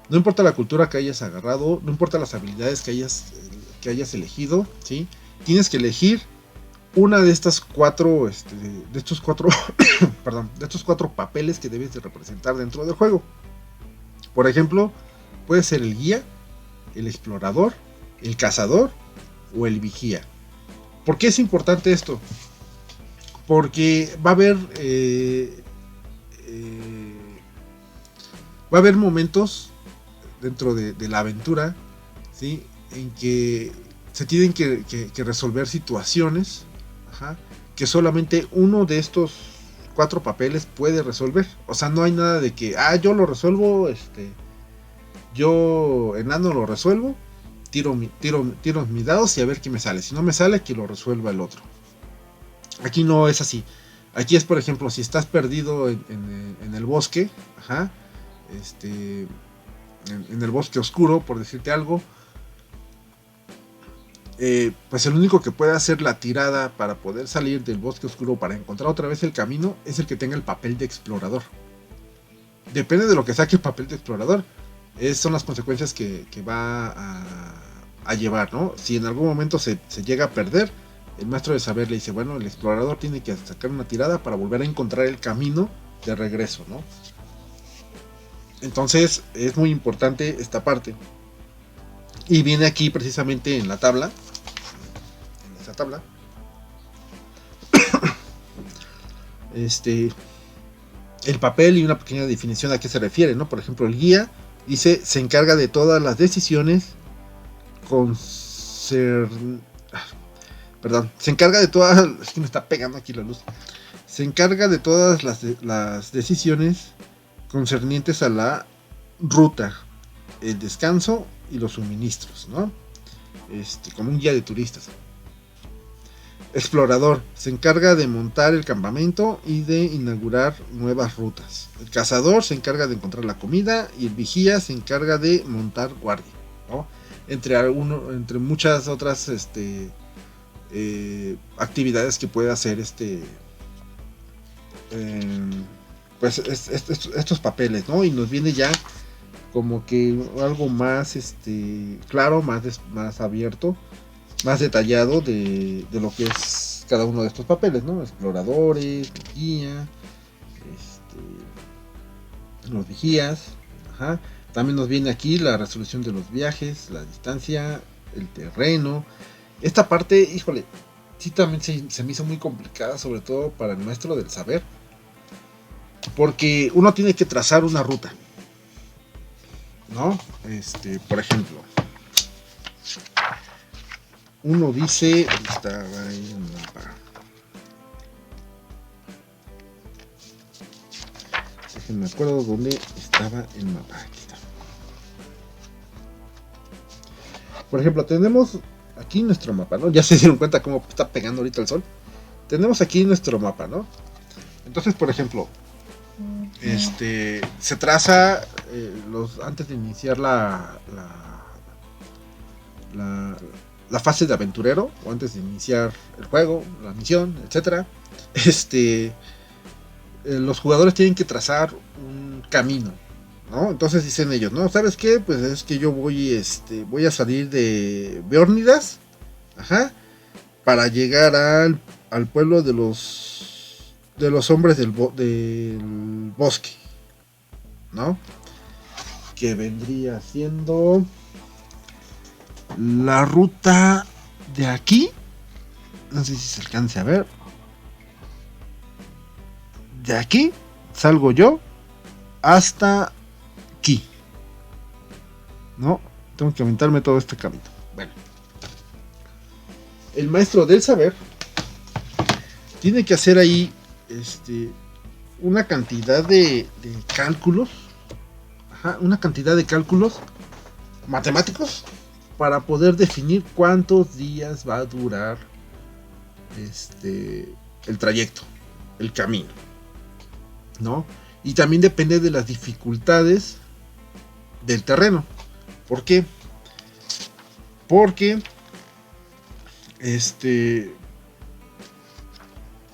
no importa la cultura que hayas agarrado, no importa las habilidades que hayas elegido, ¿sí? Tienes que elegir una de estas 4 de estos 4 perdón, de estos 4 papeles que debes de representar dentro del juego. Por ejemplo, puede ser el guía, el explorador, el cazador o el vigía. ¿Por qué es importante esto? Porque va a haber momentos dentro de la aventura, ¿sí? En que se tienen que resolver situaciones, que solamente uno de estos 4 papeles puede resolver. O sea, no hay nada de que yo lo resuelvo, yo enano lo resuelvo, tiro mis dados y a ver qué me sale. Si no me sale, que lo resuelva el otro. Aquí no es así. Aquí es, por ejemplo, si estás perdido en el bosque, en el bosque oscuro, por decirte algo, pues el único que puede hacer la tirada para poder salir del bosque oscuro para encontrar otra vez el camino es el que tenga el papel de explorador. Depende de lo que saque el papel de explorador, son las consecuencias que va a llevar, ¿no? Si en algún momento se llega a perder, el maestro de saber le dice, bueno, el explorador tiene que sacar una tirada para volver a encontrar el camino de regreso, ¿no? Entonces es muy importante esta parte. Y viene aquí precisamente en la tabla. En esta tabla. El papel y una pequeña definición a qué se refiere, ¿no? Por ejemplo, el guía dice, se encarga de todas las decisiones se encarga de todas, es que me está pegando aquí la luz. Se encarga de todas las decisiones concernientes a la ruta, el descanso y los suministros, ¿no? Como un guía de turistas. Explorador, se encarga de montar el campamento y de inaugurar nuevas rutas. El cazador se encarga de encontrar la comida y el vigía se encarga de montar guardia, ¿no? Entre muchas otras actividades que puede hacer pues estos papeles, ¿no? Y nos viene ya como que algo más claro, más abierto, más detallado de lo que es cada uno de estos papeles, ¿no? Exploradores, guía, los vigías, ajá. También nos viene aquí la resolución de los viajes, la distancia, el terreno. Esta parte, híjole, sí también se me hizo muy complicada, sobre todo para el maestro del saber, porque uno tiene que trazar una ruta, ¿no? Por ejemplo, uno dice, estaba ahí en el mapa. Déjenme acuerdo dónde estaba el mapa. Aquí está. Por ejemplo, tenemos aquí nuestro mapa, ¿no? Ya se dieron cuenta cómo está pegando ahorita el sol. Tenemos aquí nuestro mapa, ¿no? Entonces, por ejemplo, se traza antes de iniciar la fase de aventurero, o antes de iniciar el juego, la misión, etcétera. Los jugadores tienen que trazar un camino, ¿no? Entonces dicen ellos, ¿no? ¿Sabes qué? Pues es que yo voy a salir de Beórnidas, ajá, para llegar al pueblo de los hombres del bosque, ¿no? Que vendría siendo la ruta de aquí, no sé si se alcance a ver. De aquí salgo yo hasta aquí, ¿no? Tengo que aventarme todo este camino. Bueno, el maestro del saber tiene que hacer ahí una cantidad de cálculos, una cantidad de cálculos matemáticos para poder definir cuántos días va a durar el trayecto, el camino, ¿no? Y también depende de las dificultades del terreno. ¿Por qué? Porque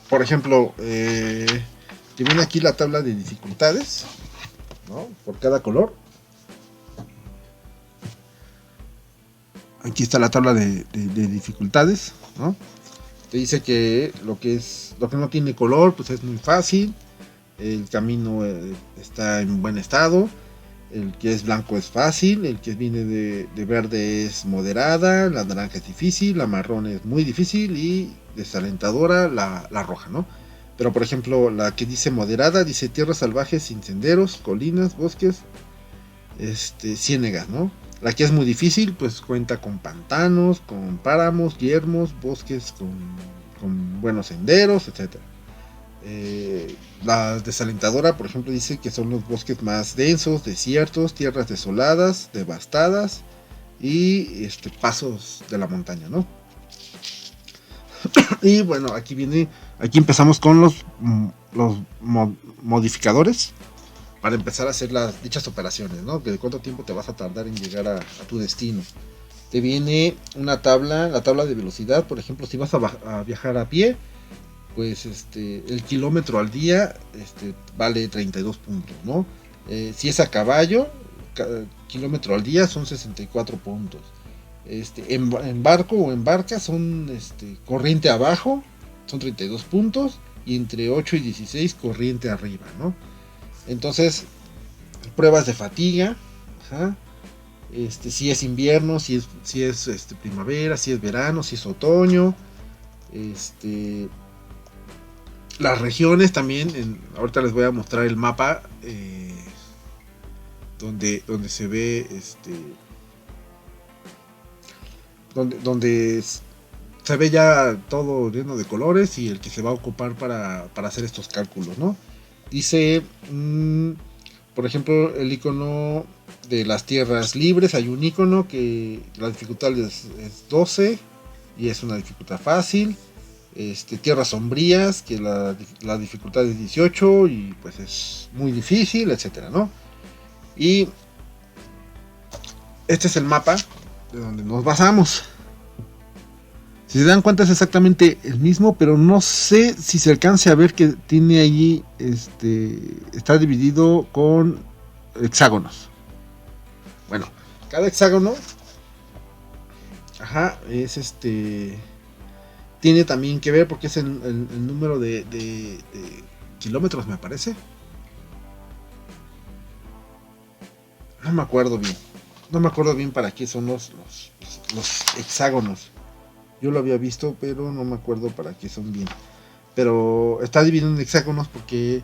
por ejemplo, que viene aquí la tabla de dificultades, ¿no? Por cada color. Aquí está la tabla de dificultades, ¿no? Te dice que lo que no tiene color, pues es muy fácil. El camino está en buen estado. El que es blanco es fácil. El que viene de verde es moderada. La naranja es difícil. La marrón es muy difícil. Y desalentadora la roja, ¿no? Pero por ejemplo, la que dice moderada dice tierras salvajes sin senderos, colinas, bosques, ciénegas, ¿no? La que es muy difícil, pues cuenta con pantanos, con páramos, yermos, bosques con buenos senderos, etc. La desalentadora, por ejemplo, dice que son los bosques más densos, desiertos, tierras desoladas, devastadas y pasos de la montaña, ¿no? Y bueno, aquí empezamos con los modificadores para empezar a hacer dichas operaciones, ¿no? De cuánto tiempo te vas a tardar en llegar a tu destino. Te viene una tabla, la tabla de velocidad, por ejemplo, si vas a viajar a pie, pues el kilómetro al día vale 32 puntos, ¿no? Si es a caballo, kilómetro al día son 64 puntos. En barco o en barca son corriente abajo, son 32 puntos, y entre 8 y 16 corriente arriba, ¿no? Entonces, pruebas de fatiga, ajá, si es invierno, si es primavera, si es verano, si es otoño, las regiones también, ahorita les voy a mostrar el mapa donde se ve donde se ve ya todo lleno de colores y el que se va a ocupar para hacer estos cálculos, ¿no? Dice, por ejemplo, el icono de las tierras libres, hay un icono que la dificultad es 12 y es una dificultad fácil. Tierras sombrías, que la dificultad es 18 y pues es muy difícil, etcétera, ¿no? Y este es el mapa de donde nos basamos. Si se dan cuenta es exactamente el mismo, pero no sé si se alcance a ver que tiene allí, está dividido con hexágonos. Bueno, cada hexágono, ajá, es tiene también que ver porque es el número de kilómetros, me parece. No me acuerdo bien para qué son los hexágonos. Yo lo había visto, pero no me acuerdo para qué son bien. Pero está dividido en hexágonos porque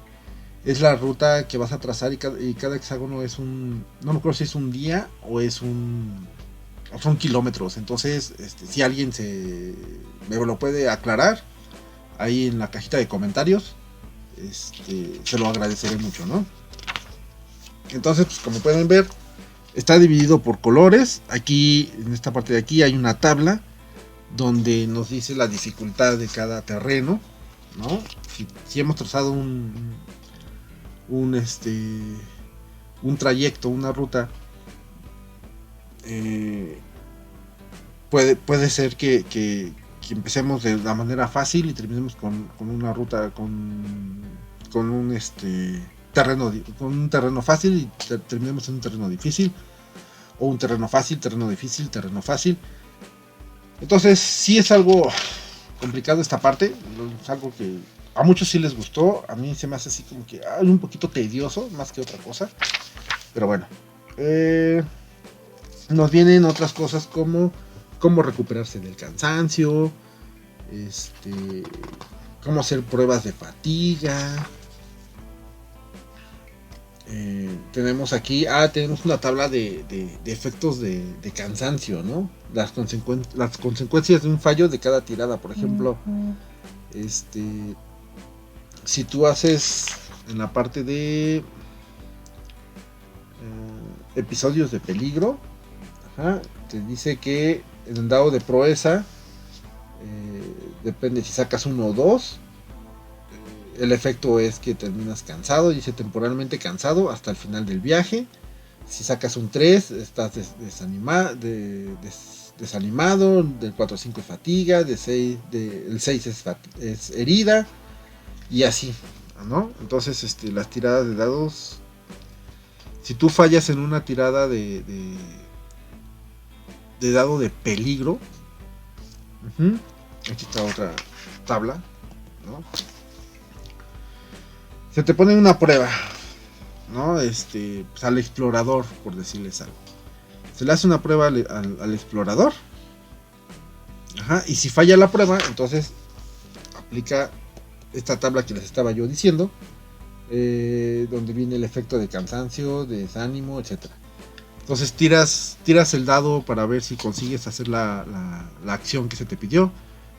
es la ruta que vas a trazar y cada hexágono es un... No me acuerdo si es un día o son kilómetros. Entonces, si alguien me lo puede aclarar ahí en la cajita de comentarios, se lo agradeceré mucho, ¿no? Entonces, pues como pueden ver, está dividido por colores. Aquí, en esta parte de aquí, hay una tabla donde nos dice la dificultad de cada terreno, ¿no? Si hemos trazado un trayecto, una ruta, puede ser que empecemos de la manera fácil y terminemos con una ruta con un terreno fácil y terminemos en un terreno difícil, o un terreno fácil, terreno difícil, terreno fácil. Entonces sí es algo complicado esta parte, es algo que a muchos sí les gustó, a mí se me hace así como que un poquito tedioso más que otra cosa, pero bueno, nos vienen otras cosas como cómo recuperarse del cansancio, cómo hacer pruebas de fatiga. Tenemos aquí, tenemos una tabla de efectos de cansancio, ¿no? Las consecuencias de un fallo de cada tirada. Por ejemplo, si tú haces en la parte de episodios de peligro, te dice que en el dado de proeza, depende si sacas 1 o 2, el efecto es que terminas cansado, dice temporalmente cansado hasta el final del viaje. Si sacas un 3, estás desanimado, del 4 a 5 es fatiga, el 6 es herida, y así, ¿no? Entonces las tiradas de dados, si tú fallas en una tirada de dado de peligro, aquí está otra tabla, ¿no? Se te pone una prueba, ¿no? Pues al explorador, por decirles algo. Se le hace una prueba al explorador. Y si falla la prueba, entonces aplica esta tabla que les estaba yo diciendo, donde viene el efecto de cansancio, de desánimo, etc. Entonces tiras el dado para ver si consigues hacer la acción que se te pidió.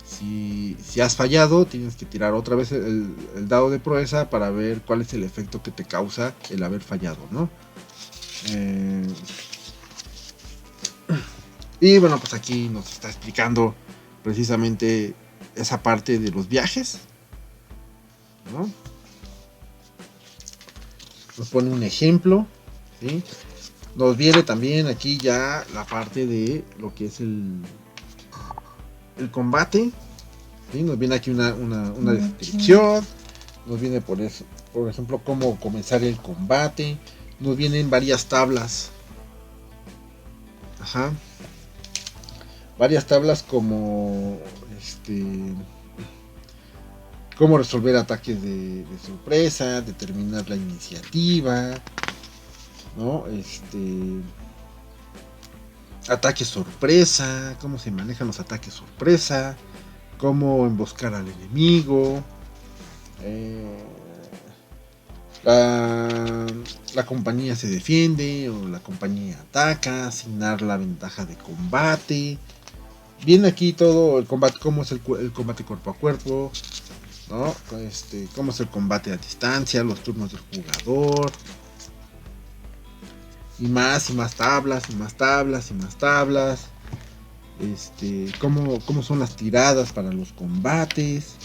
Si has fallado, tienes que tirar otra vez el dado de proeza para ver cuál es el efecto que te causa el haber fallado, ¿no? Y bueno, pues aquí nos está explicando precisamente esa parte de los viajes, ¿no? nos pone un ejemplo, ¿sí? Nos viene también aquí ya la parte de lo que es el combate, ¿sí? Nos viene aquí una descripción, nos viene por ejemplo cómo comenzar el combate, nos vienen varias tablas, varias tablas como cómo resolver ataques de sorpresa, determinar la iniciativa, ¿no? Ataques sorpresa, cómo se manejan los ataques sorpresa, cómo emboscar al enemigo, la compañía se defiende o la compañía ataca, asignar la ventaja de combate. Viene aquí todo el combate, cómo es el combate cuerpo a cuerpo, ¿no? Cómo es el combate a distancia, los turnos del jugador. Y más tablas, y más tablas, y más tablas. Cómo son las tiradas para los combates.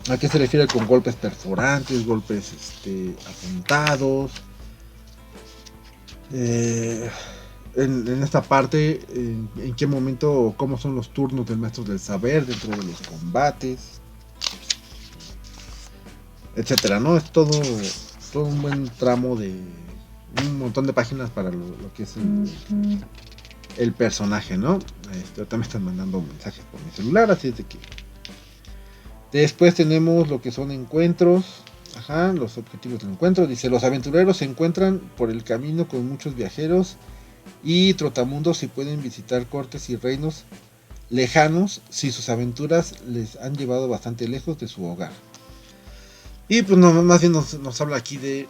¿A qué se refiere con golpes perforantes, golpes apuntados? En esta parte, en qué momento, cómo son los turnos del maestro del saber dentro de los combates, etcétera, ¿no? Es todo un buen tramo de un montón de páginas para lo que es el personaje, ¿no? Ahorita me están mandando mensajes por mi celular, así es de que después tenemos lo que son encuentros. Los objetivos del encuentro. Dice, los aventureros se encuentran por el camino con muchos viajeros y trotamundos y pueden visitar cortes y reinos lejanos si sus aventuras les han llevado bastante lejos de su hogar. Y pues no, más bien nos habla aquí de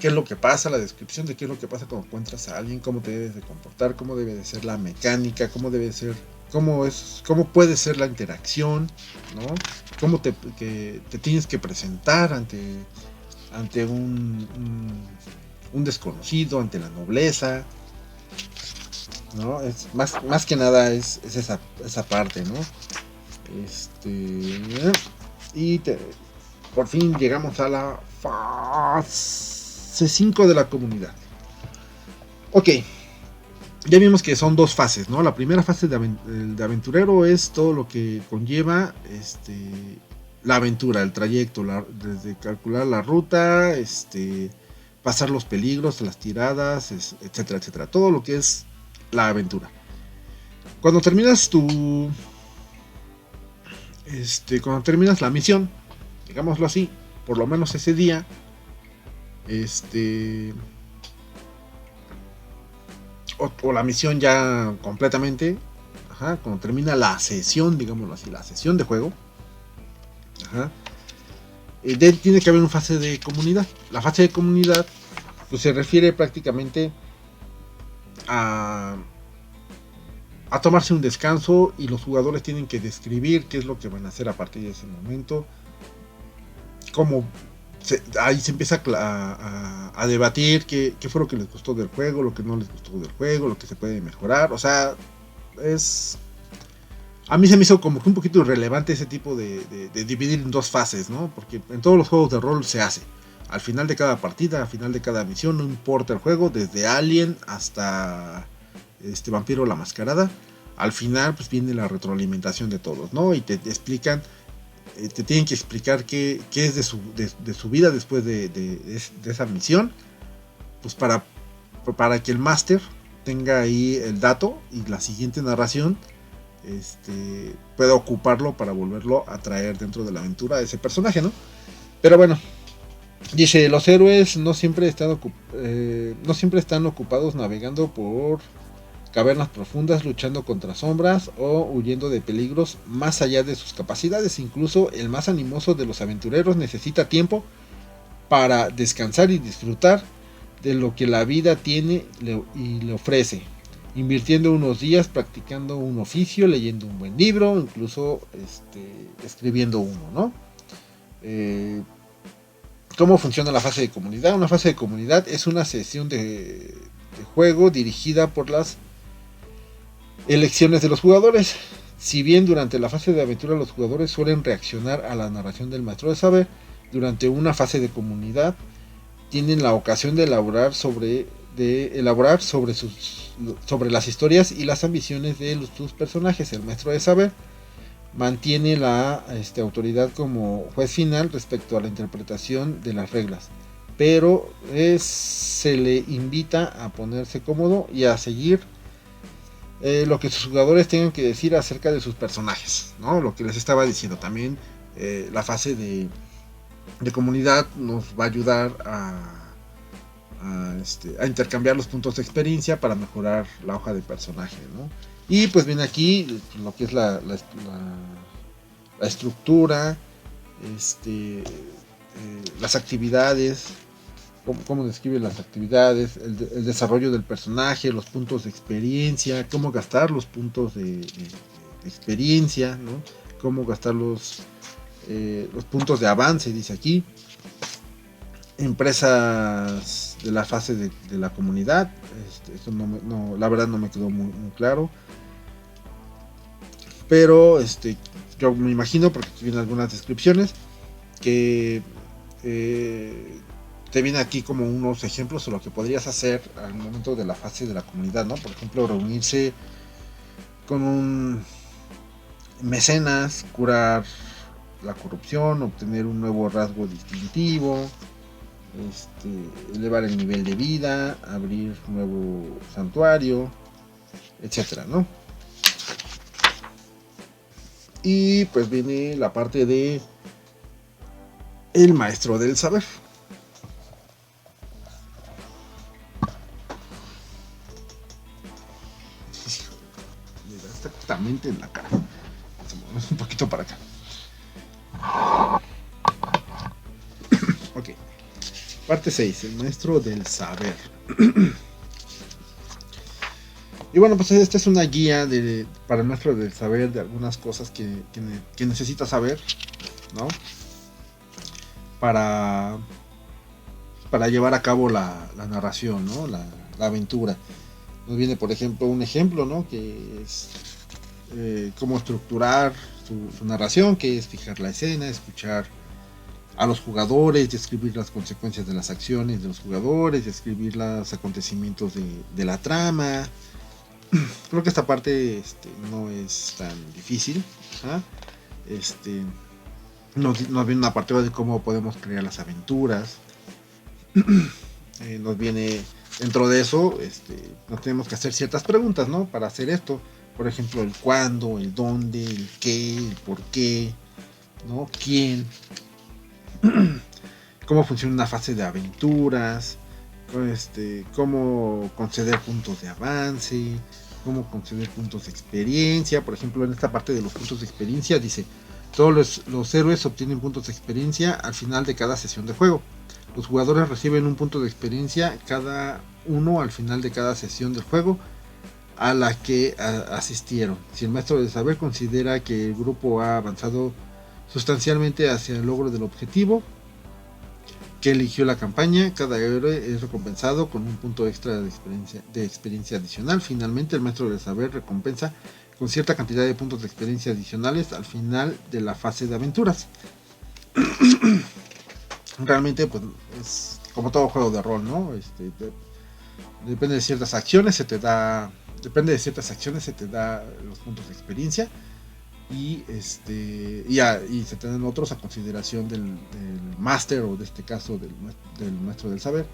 qué es lo que pasa, la descripción de qué es lo que pasa cuando encuentras a alguien, cómo te debes de comportar, cómo debe de ser la mecánica, cómo puede ser la interacción, ¿no? Cómo te tienes que presentar ante un desconocido, ante la nobleza, ¿no? Es más que nada es esa parte, ¿no? Y por fin llegamos a la fase 5 de la comunidad. Ok. Ya vimos que son dos fases, ¿no? La primera fase de aventurero es todo lo que conlleva la aventura, el trayecto, desde calcular la ruta, pasar los peligros, las tiradas, etcétera, etcétera. Todo lo que es la aventura. Cuando terminas cuando terminas la misión, digámoslo así, por lo menos ese día, o la misión ya completamente, cuando termina la sesión, digámoslo así, la sesión de juego, tiene que haber una fase de comunidad. La fase de comunidad pues se refiere prácticamente a tomarse un descanso y los jugadores tienen que describir qué es lo que van a hacer a partir de ese momento, ahí se empieza a debatir qué fue lo que les gustó del juego, lo que no les gustó del juego, lo que se puede mejorar. O sea, a mí se me hizo como que un poquito irrelevante ese tipo de dividir en dos fases, ¿no? Porque en todos los juegos de rol se hace. Al final de cada partida, al final de cada misión, no importa el juego, desde Alien hasta Vampiro la Mascarada, al final pues viene la retroalimentación de todos, ¿no? Y te explican, te tienen que explicar qué es de su vida después de esa misión, pues para que el máster tenga ahí el dato y la siguiente narración pueda ocuparlo para volverlo a traer dentro de la aventura de ese personaje, ¿no? Pero bueno, dice, los héroes no siempre están ocupados navegando por cavernas profundas, luchando contra sombras o huyendo de peligros más allá de sus capacidades. Incluso el más animoso de los aventureros necesita tiempo para descansar y disfrutar de lo que la vida tiene y le ofrece, invirtiendo unos días practicando un oficio, leyendo un buen libro, incluso escribiendo uno, ¿no? ¿Cómo funciona la fase de comunidad? Una fase de comunidad es una sesión de juego dirigida por las elecciones de los jugadores. Si bien durante la fase de aventura los jugadores suelen reaccionar a la narración del maestro de saber, durante una fase de comunidad tienen la ocasión de elaborar sobre las historias y las ambiciones de sus personajes. El maestro de saber mantiene la autoridad como juez final respecto a la interpretación de las reglas, pero se le invita a ponerse cómodo y a seguir lo que sus jugadores tengan que decir acerca de sus personajes, ¿no? Lo que les estaba diciendo también, la fase de comunidad nos va a ayudar a intercambiar los puntos de experiencia para mejorar la hoja de personaje, ¿no? Y pues viene aquí lo que es la estructura, las actividades, cómo describe las actividades, el desarrollo del personaje, los puntos de experiencia, cómo gastar los puntos de experiencia, ¿no? Cómo gastar los puntos de avance, dice aquí. Empresas de la fase de la comunidad, eso la verdad no me quedó muy claro, pero yo me imagino, porque vienen algunas descripciones, que te viene aquí como unos ejemplos de lo que podrías hacer al momento de la fase de la comunidad, ¿no? Por ejemplo, reunirse con un mecenas, curar la corrupción, obtener un nuevo rasgo distintivo, elevar el nivel de vida, abrir un nuevo santuario, etcétera, ¿no? Y pues viene la parte de el maestro del saber. Le da exactamente en la cara. Un poquito para acá. Ok. Parte 6. El maestro del saber. Y bueno, pues esta es una guía para el maestro del saber de algunas cosas que necesita saber, ¿no? Para llevar a cabo la narración, ¿no? La aventura. Nos viene, por ejemplo, un ejemplo, ¿no? Que es cómo estructurar su narración, que es fijar la escena, escuchar a los jugadores, describir las consecuencias de las acciones de los jugadores, describir los acontecimientos de la trama. Creo que esta parte no es tan difícil. Nos viene un apartado de cómo podemos crear las aventuras. Nos viene dentro de eso, nos tenemos que hacer ciertas preguntas, ¿no? Para hacer esto. Por ejemplo, el cuándo, el dónde, el qué, el por qué, ¿no? ¿Quién? Cómo funciona una fase de aventuras, cómo conceder puntos de avance, cómo conceder puntos de experiencia. Por ejemplo, en esta parte de los puntos de experiencia dice: todos los héroes obtienen puntos de experiencia al final de cada sesión de juego. Los jugadores reciben un punto de experiencia cada uno al final de cada sesión del juego a la que asistieron. Si el maestro del saber considera que el grupo ha avanzado sustancialmente hacia el logro del objetivo que eligió la campaña, cada héroe es recompensado con un punto extra de experiencia adicional. Finalmente, el maestro del saber recompensa con cierta cantidad de puntos de experiencia adicionales al final de la fase de aventuras. Realmente, pues, es como todo juego de rol, ¿no? Depende de ciertas acciones, se te da los puntos de experiencia. Y se tienen otros a consideración del máster, o de este caso del maestro del saber,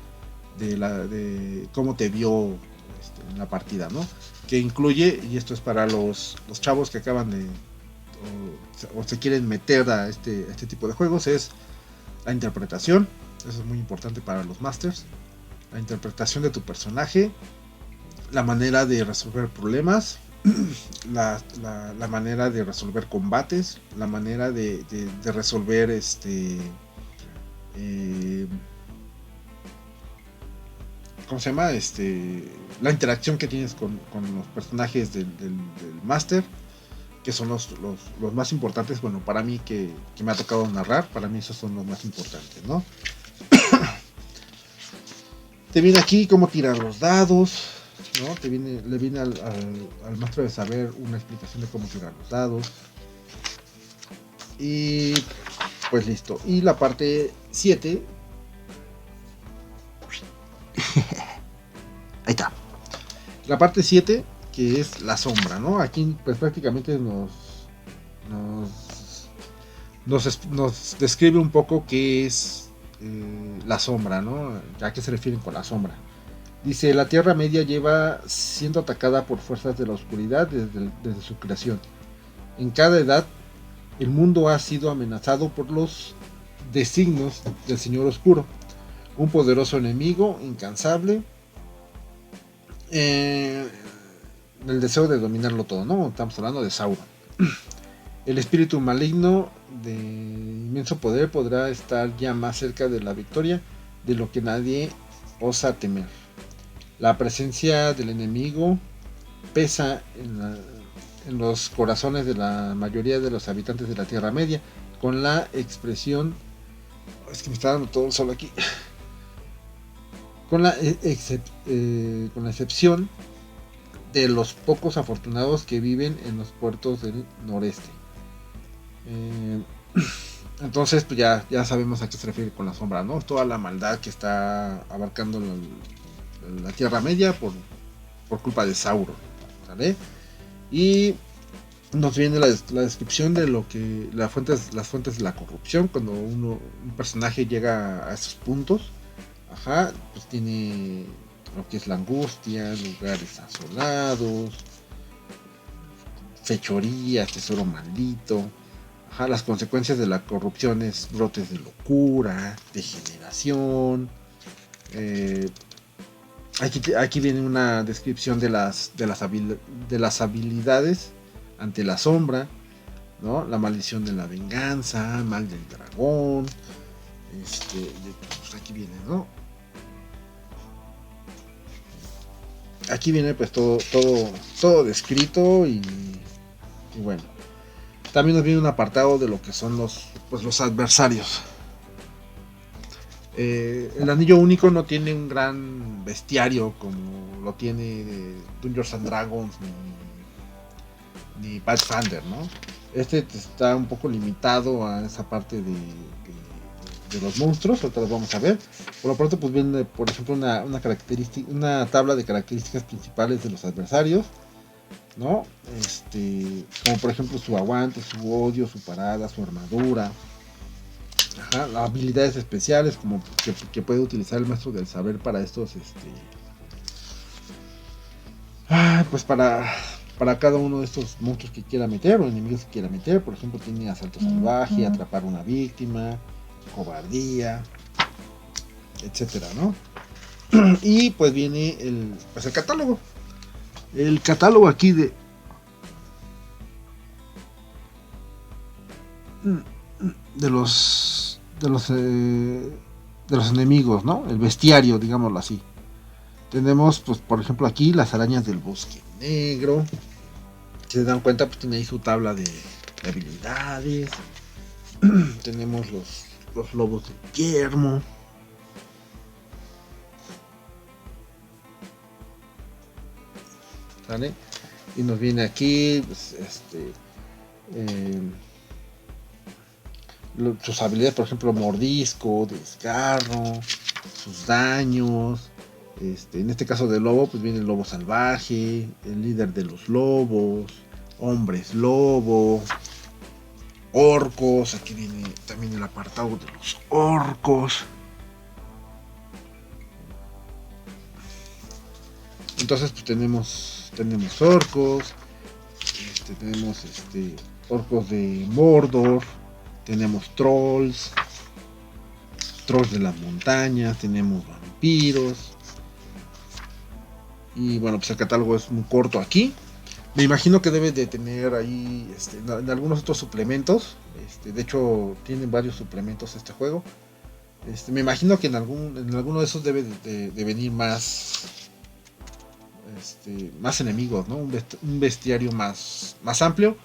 de cómo te vio en la partida, ¿no? Que incluye, y esto es para los chavos que acaban de o se quieren meter a este tipo de juegos, es la interpretación. Eso es muy importante para los masters. La interpretación de tu personaje, la manera de resolver problemas, la manera de resolver combates, la manera de resolver ¿cómo se llama? La interacción que tienes con los personajes del máster, que son los más importantes. Bueno, para mí que me ha tocado narrar, para mí esos son los más importantes, ¿no? Te viene aquí cómo tirar los dados, ¿no? Le viene al maestro de saber una explicación de cómo tirar los dados. Y pues listo. Y la parte 7. Ahí está. La parte 7, que es la sombra, ¿no? Aquí pues prácticamente nos describe un poco qué es la sombra, ¿no? ¿A qué se refieren con la sombra? Dice, la Tierra Media lleva siendo atacada por fuerzas de la oscuridad desde su creación. En cada edad, el mundo ha sido amenazado por los designios del Señor Oscuro, un poderoso enemigo incansable, el deseo de dominarlo todo, ¿no? Estamos hablando de Sauron. El espíritu maligno de inmenso poder podrá estar ya más cerca de la victoria de lo que nadie osa temer. La presencia del enemigo pesa en los corazones de la mayoría de los habitantes de la Tierra Media, con la expresión, es que me está dando todo solo aquí, con la excepción de los pocos afortunados que viven en los puertos del noreste. Entonces pues ya sabemos a qué se refiere con la sombra, ¿no? Toda la maldad que está abarcando la Tierra Media por culpa de Sauron, ¿vale? Y nos viene la descripción de lo que las fuentes de la corrupción cuando un personaje llega a esos puntos. Ajá, pues tiene lo que es la angustia, lugares asolados, fechorías, tesoro maldito. Ajá, las consecuencias de la corrupción es brotes de locura, degeneración. Aquí viene una descripción de las habilidades ante la sombra, ¿no? La maldición de la venganza, mal del dragón. Pues aquí viene, ¿no? Aquí viene pues todo descrito y bueno. También nos viene un apartado de lo que son los adversarios. El anillo único no tiene un gran bestiario como lo tiene Dungeons and Dragons ni Pathfinder, ¿no? Este está un poco limitado a esa parte de los monstruos, ahorita los vamos a ver. Por lo pronto pues viene por ejemplo una tabla de características principales de los adversarios, ¿no? Como por ejemplo su aguante, su odio, su parada, su armadura. Ajá, las habilidades especiales como que puede utilizar el maestro del saber para estos pues para cada uno de estos monstruos que quiera meter o enemigos que quiera meter. Por ejemplo tiene asalto salvaje, atrapar una víctima, cobardía, etcétera, ¿no? Y pues viene el catálogo. El catálogo aquí de los enemigos, ¿no? El bestiario, digámoslo así. Tenemos, pues, por ejemplo, aquí las arañas del bosque negro. Si se dan cuenta, pues tiene ahí su tabla de habilidades. Tenemos los lobos de yermo. ¿Sale? Y nos viene aquí, pues, sus habilidades, por ejemplo, mordisco, desgarro, sus daños. En este caso del lobo, pues viene el lobo salvaje, el líder de los lobos, hombres lobo, orcos. Aquí viene también el apartado de los orcos. Entonces pues tenemos orcos, tenemos orcos de Mordor, tenemos trolls de las montañas, tenemos vampiros. Y bueno, pues el catálogo es muy corto aquí. Me imagino que debe de tener ahí en algunos otros suplementos. De hecho, tiene varios suplementos este juego. Me imagino que en alguno de esos debe de venir más enemigos, ¿no? Un bestiario más amplio.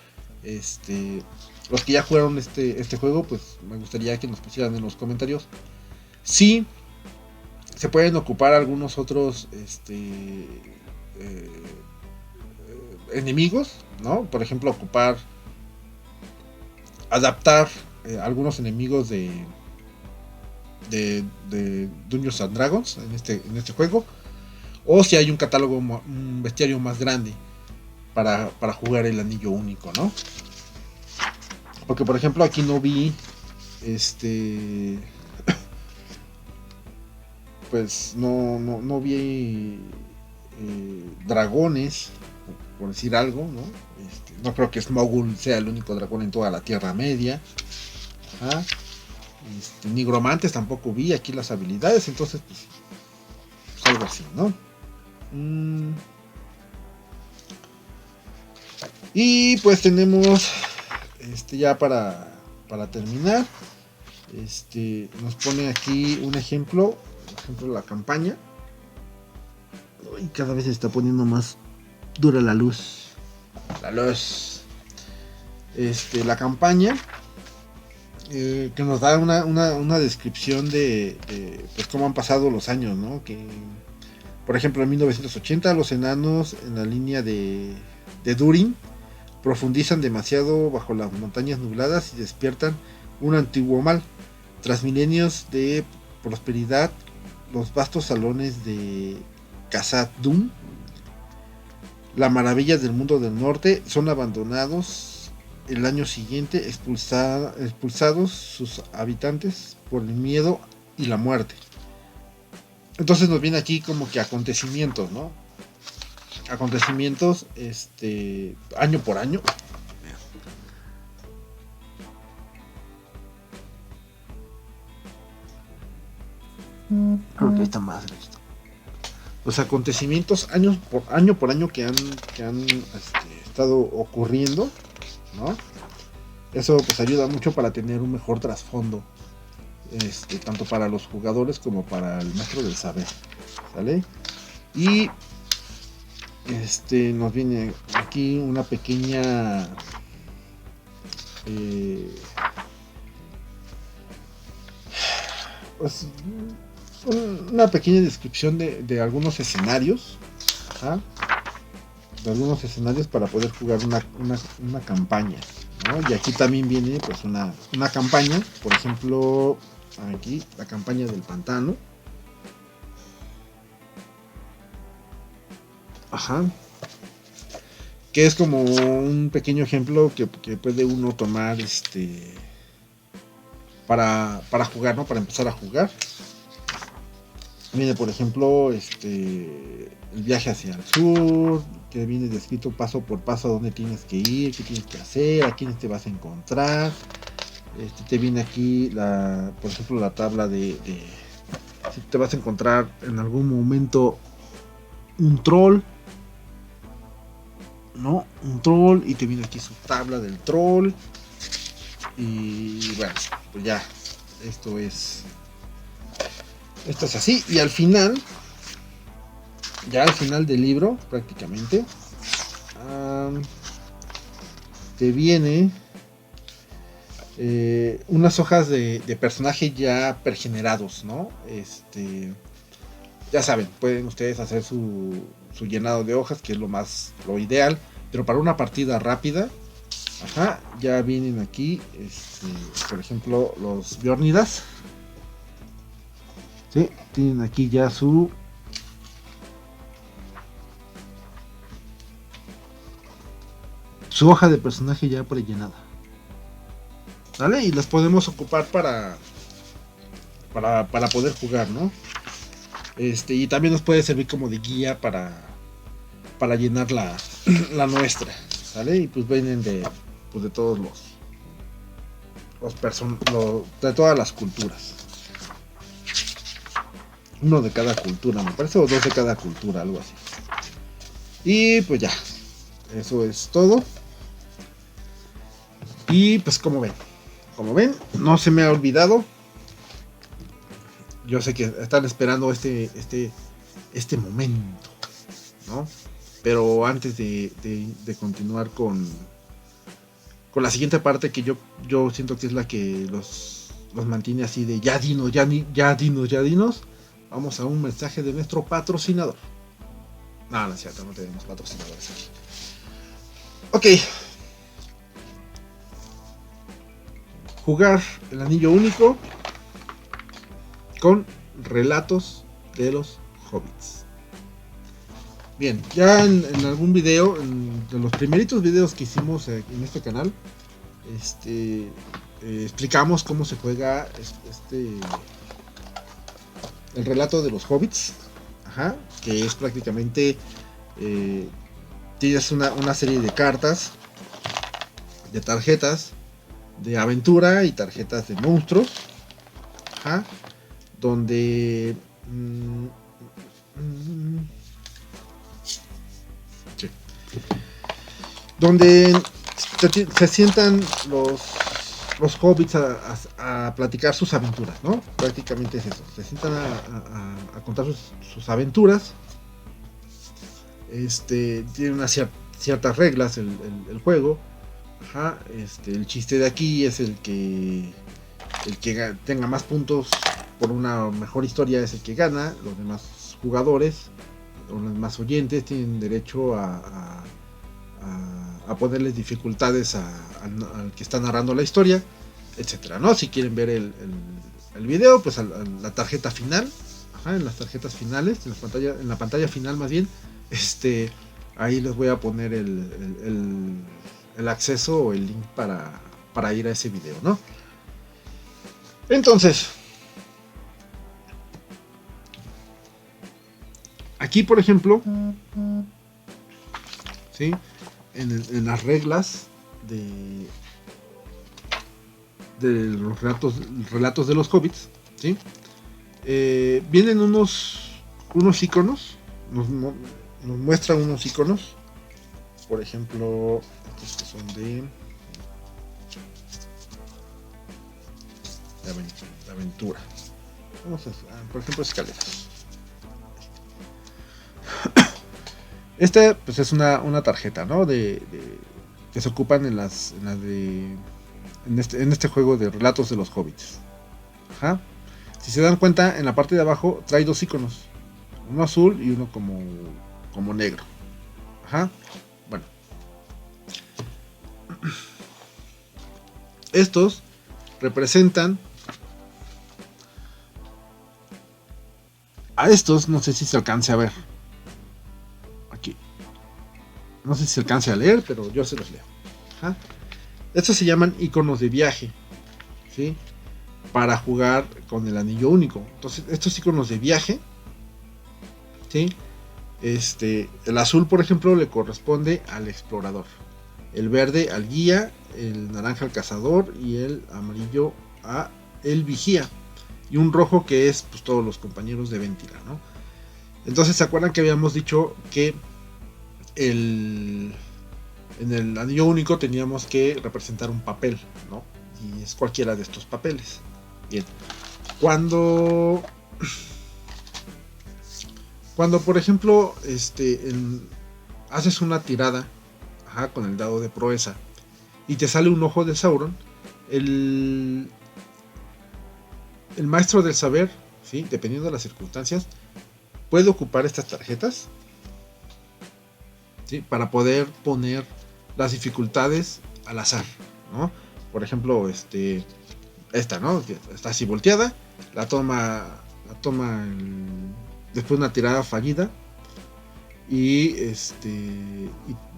Los que ya jugaron este juego, pues me gustaría que nos pusieran en los comentarios si se pueden ocupar algunos otros enemigos, ¿no? Por ejemplo, adaptar algunos enemigos de Dungeons and Dragons en este juego, o si hay un catálogo, un bestiario más grande para jugar el anillo único, ¿no? Porque por ejemplo aquí no vi pues no vi dragones, por decir algo, ¿no? No creo que Smaugul sea el único dragón en toda la Tierra Media. Ajá. Nigromantes tampoco vi aquí las habilidades, entonces pues algo así, ¿no? Y pues tenemos ya para terminar, nos pone aquí un ejemplo, por ejemplo la campaña. Uy, cada vez se está poniendo más dura la luz. La campaña que nos da una descripción de pues cómo han pasado los años, ¿no? Que por ejemplo en 1980 los enanos en la línea de Durin profundizan demasiado bajo las montañas nubladas y despiertan un antiguo mal. Tras milenios de prosperidad, los vastos salones de Khazad Dûm, la maravilla del mundo del norte, son abandonados el año siguiente, expulsados sus habitantes por el miedo y la muerte. Entonces nos viene aquí como que acontecimientos, ¿no? Acontecimientos año por año. Creo que está más listo. Los acontecimientos año por año que han estado ocurriendo, ¿no? Eso pues ayuda mucho para tener un mejor trasfondo, tanto para los jugadores como para el maestro del saber, ¿sale? Y nos viene aquí una pequeña pues, una pequeña descripción de algunos escenarios, ¿ah? De algunos escenarios para poder jugar una campaña, ¿no? Y aquí también viene pues una campaña, por ejemplo aquí la campaña del pantano. Ajá. Que es como un pequeño ejemplo que puede uno tomar para jugar, ¿no? Para empezar a jugar. Viene por ejemplo el viaje hacia el sur, que viene descrito paso por paso a dónde tienes que ir, qué tienes que hacer, a quiénes te vas a encontrar. Te viene aquí por ejemplo la tabla de si te vas a encontrar en algún momento un troll, ¿no? Un troll, y te viene aquí su tabla del troll. Y bueno, pues ya, esto es así. Y al final, ya al final del libro, prácticamente, te viene unas hojas de personaje ya pregenerados, ¿no? Ya saben, pueden ustedes hacer su llenado de hojas, que es lo ideal, pero para una partida rápida, ajá, ya vienen aquí, por ejemplo, los Bjornidas, ¿sí? Tienen aquí ya su hoja de personaje ya prellenada, ¿vale? Y las podemos ocupar para poder jugar, ¿no? Y también nos puede servir como de guía para llenar la nuestra, ¿vale? Y pues vienen de todos de todas las culturas. Uno de cada cultura, me parece, o dos de cada cultura, algo así. Y pues ya, eso es todo. Y pues como ven, no se me ha olvidado. Yo sé que están esperando este momento, ¿no? Pero antes de continuar con la siguiente parte, que yo siento que es la que los mantiene así de ya dinos, vamos a un mensaje de nuestro patrocinador. No es cierto, no tenemos patrocinadores aquí. Ok. jugar el anillo único con relatos de los hobbits. Bien, ya en algún video, de los primeritos videos que hicimos en este canal, explicamos cómo se juega el relato de los hobbits, que es prácticamente tienes una serie de cartas, de tarjetas de aventura y tarjetas de monstruos, donde sí, donde se sientan los hobbits a platicar sus aventuras, ¿no? Prácticamente es eso. Se sientan a contar sus aventuras. Tiene unas ciertas reglas el juego. El chiste de aquí es el que tenga más puntos por una mejor historia es el que gana. Los demás jugadores o los demás oyentes tienen derecho a ponerles dificultades al que está narrando la historia, etcétera, ¿no? Si quieren ver el video, pues la tarjeta final, en las tarjetas finales, en la pantalla final más bien, ahí les voy a poner el acceso o el link para ir a ese video, ¿no? Entonces, aquí por ejemplo, ¿sí? En las reglas de los relatos de los hobbits, ¿sí? Vienen unos iconos, nos muestran unos iconos, por ejemplo, estos que son de aventura. Vamos a, por ejemplo, escaleras. Esta pues es una tarjeta, ¿no? Que se ocupan en este juego de relatos de los hobbits. Si se dan cuenta, en la parte de abajo trae dos iconos, uno azul y uno como negro. Bueno, estos representan a estos, no sé si se alcance a ver. Aquí. No sé si se alcance a leer, pero yo se los leo. Estos se llaman iconos de viaje, ¿sí? Para jugar con el anillo único. Entonces, estos iconos de viaje, ¿sí? El azul, por ejemplo, le corresponde al explorador. El verde al guía, el naranja al cazador y el amarillo a el vigía. Y un rojo que es pues todos los compañeros de Ventira, ¿no? Entonces, ¿se acuerdan que habíamos dicho que en el anillo único teníamos que representar un papel, ¿no? Y es cualquiera de estos papeles. Bien. Cuando por ejemplo, haces una tirada, con el dado de proeza y te sale un ojo de Sauron, el maestro del saber, ¿sí? Dependiendo de las circunstancias, puede ocupar estas tarjetas, ¿sí? Para poder poner las dificultades al azar, ¿no? Por ejemplo, esta, ¿no? Está así volteada, la toma después de una tirada fallida y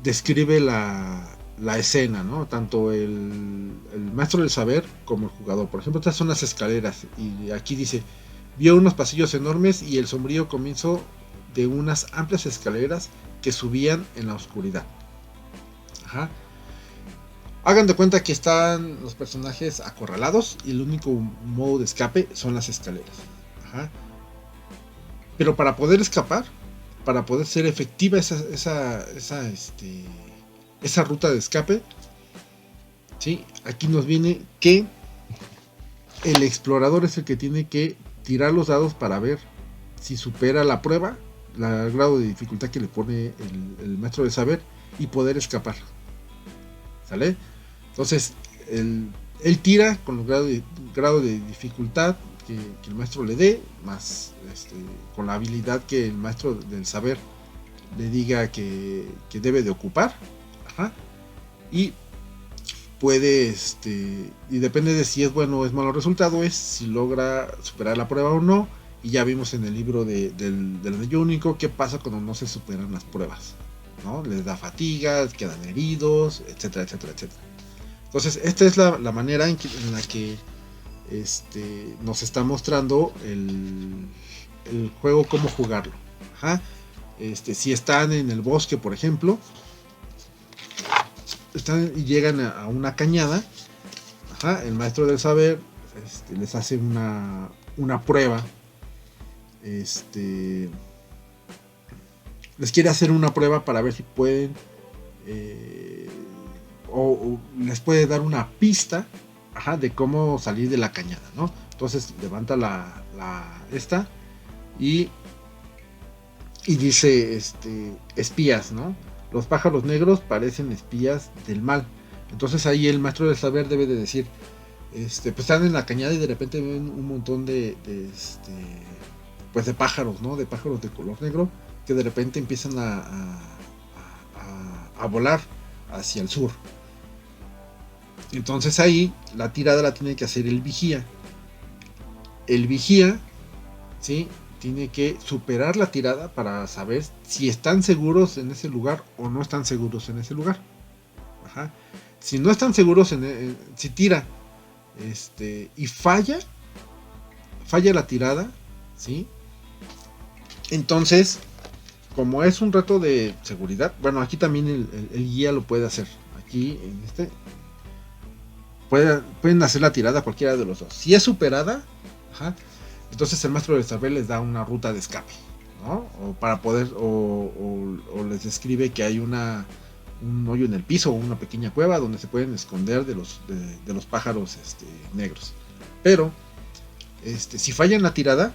describe la escena, ¿no? Tanto el maestro del saber como el jugador. Por ejemplo, estas son las escaleras y aquí dice: vio unos pasillos enormes y el sombrío comienzo de unas amplias escaleras que subían en la oscuridad. Hagan de cuenta que están los personajes acorralados y el único modo de escape son las escaleras. Pero para poder escapar, para poder ser efectiva esa ruta de escape, ¿sí? Aquí nos viene que el explorador es el que tiene que tirar los dados para ver si supera la prueba, el grado de dificultad que le pone el maestro de saber, y poder escapar. ¿Sale? Entonces, él tira con el grado de dificultad que el maestro le dé, más con la habilidad que el maestro del saber le diga que debe de ocupar. Y puede, y depende de si es bueno o es malo resultado, es si logra superar la prueba o no. Y ya vimos en el libro del anillo único qué pasa cuando no se superan las pruebas, ¿no? Les da fatigas, quedan heridos, etcétera, etcétera, etcétera. Entonces, esta es la manera en la que nos está mostrando el juego, cómo jugarlo. Ajá. Si están en el bosque, por ejemplo, y llegan a una cañada, ajá, el maestro del saber les hace una prueba. Les quiere hacer una prueba para ver si pueden o les puede dar una pista, ajá, de cómo salir de la cañada, ¿no? Entonces levanta esta y dice espías, ¿no? Los pájaros negros parecen espías del mal. Entonces ahí el maestro del saber debe de decir, pues están en la cañada y de repente ven un montón pues de pájaros, ¿no? De pájaros de color negro que de repente empiezan a volar hacia el sur. Entonces ahí la tirada la tiene que hacer el vigía. El vigía, ¿sí?, tiene que superar la tirada para saber si están seguros en ese lugar o no están seguros en ese lugar. Ajá. Si no están seguros, si tira y falla la tirada, ¿sí? Entonces, como es un reto de seguridad, bueno, aquí también el guía lo puede hacer. Aquí en pueden hacer la tirada cualquiera de los dos. Si es superada, ajá, entonces el maestro del saber les da una ruta de escape, ¿no? O para poder, o les describe que hay un hoyo en el piso o una pequeña cueva donde se pueden esconder de los pájaros negros. Pero si fallan la tirada,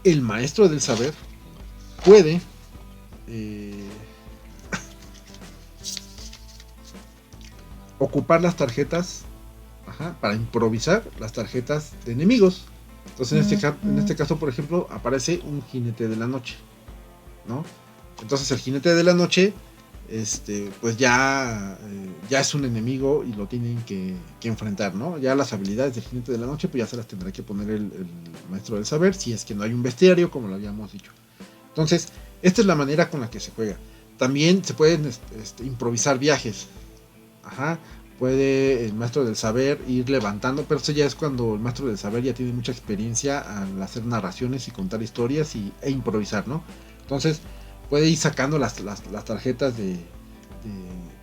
el maestro del saber puede ocupar las tarjetas, ajá, para improvisar las tarjetas de enemigos. Entonces en este caso, por ejemplo, aparece un jinete de la noche, ¿no? Entonces el jinete de la noche pues ya es un enemigo y lo tienen que enfrentar, ¿no? Ya las habilidades del jinete de la noche pues ya se las tendrá que poner el maestro del saber, si es que no hay un bestiario, como lo habíamos dicho. Entonces esta es la manera con la que se juega. También se pueden improvisar viajes. Ajá. Puede el maestro del saber ir levantando, pero eso ya es cuando el maestro del saber ya tiene mucha experiencia al hacer narraciones y contar historias e improvisar, ¿no? Entonces puede ir sacando las tarjetas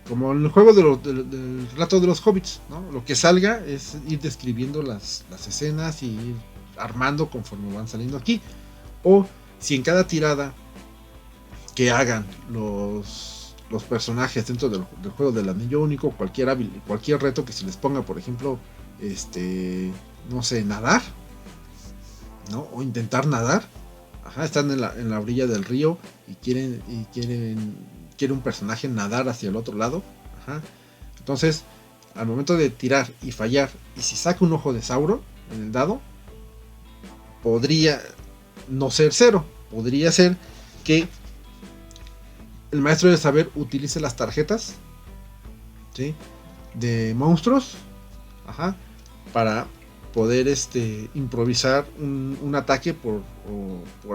como en el juego del relato de los hobbits, ¿no? Lo que salga es ir describiendo las escenas y ir armando conforme van saliendo aquí. O si en cada tirada que hagan los personajes dentro del juego del anillo único, cualquier reto que se les ponga, por ejemplo, no sé, nadar, ¿no? O intentar nadar. Ajá, están en la orilla del río y quiere un personaje nadar hacia el otro lado. Ajá. Entonces, al momento de tirar y fallar, y si saca un ojo de Sauro en el dado, podría no ser 0, podría ser que el maestro del saber utilice las tarjetas, ¿sí?, de monstruos, ajá, para poder improvisar un ataque por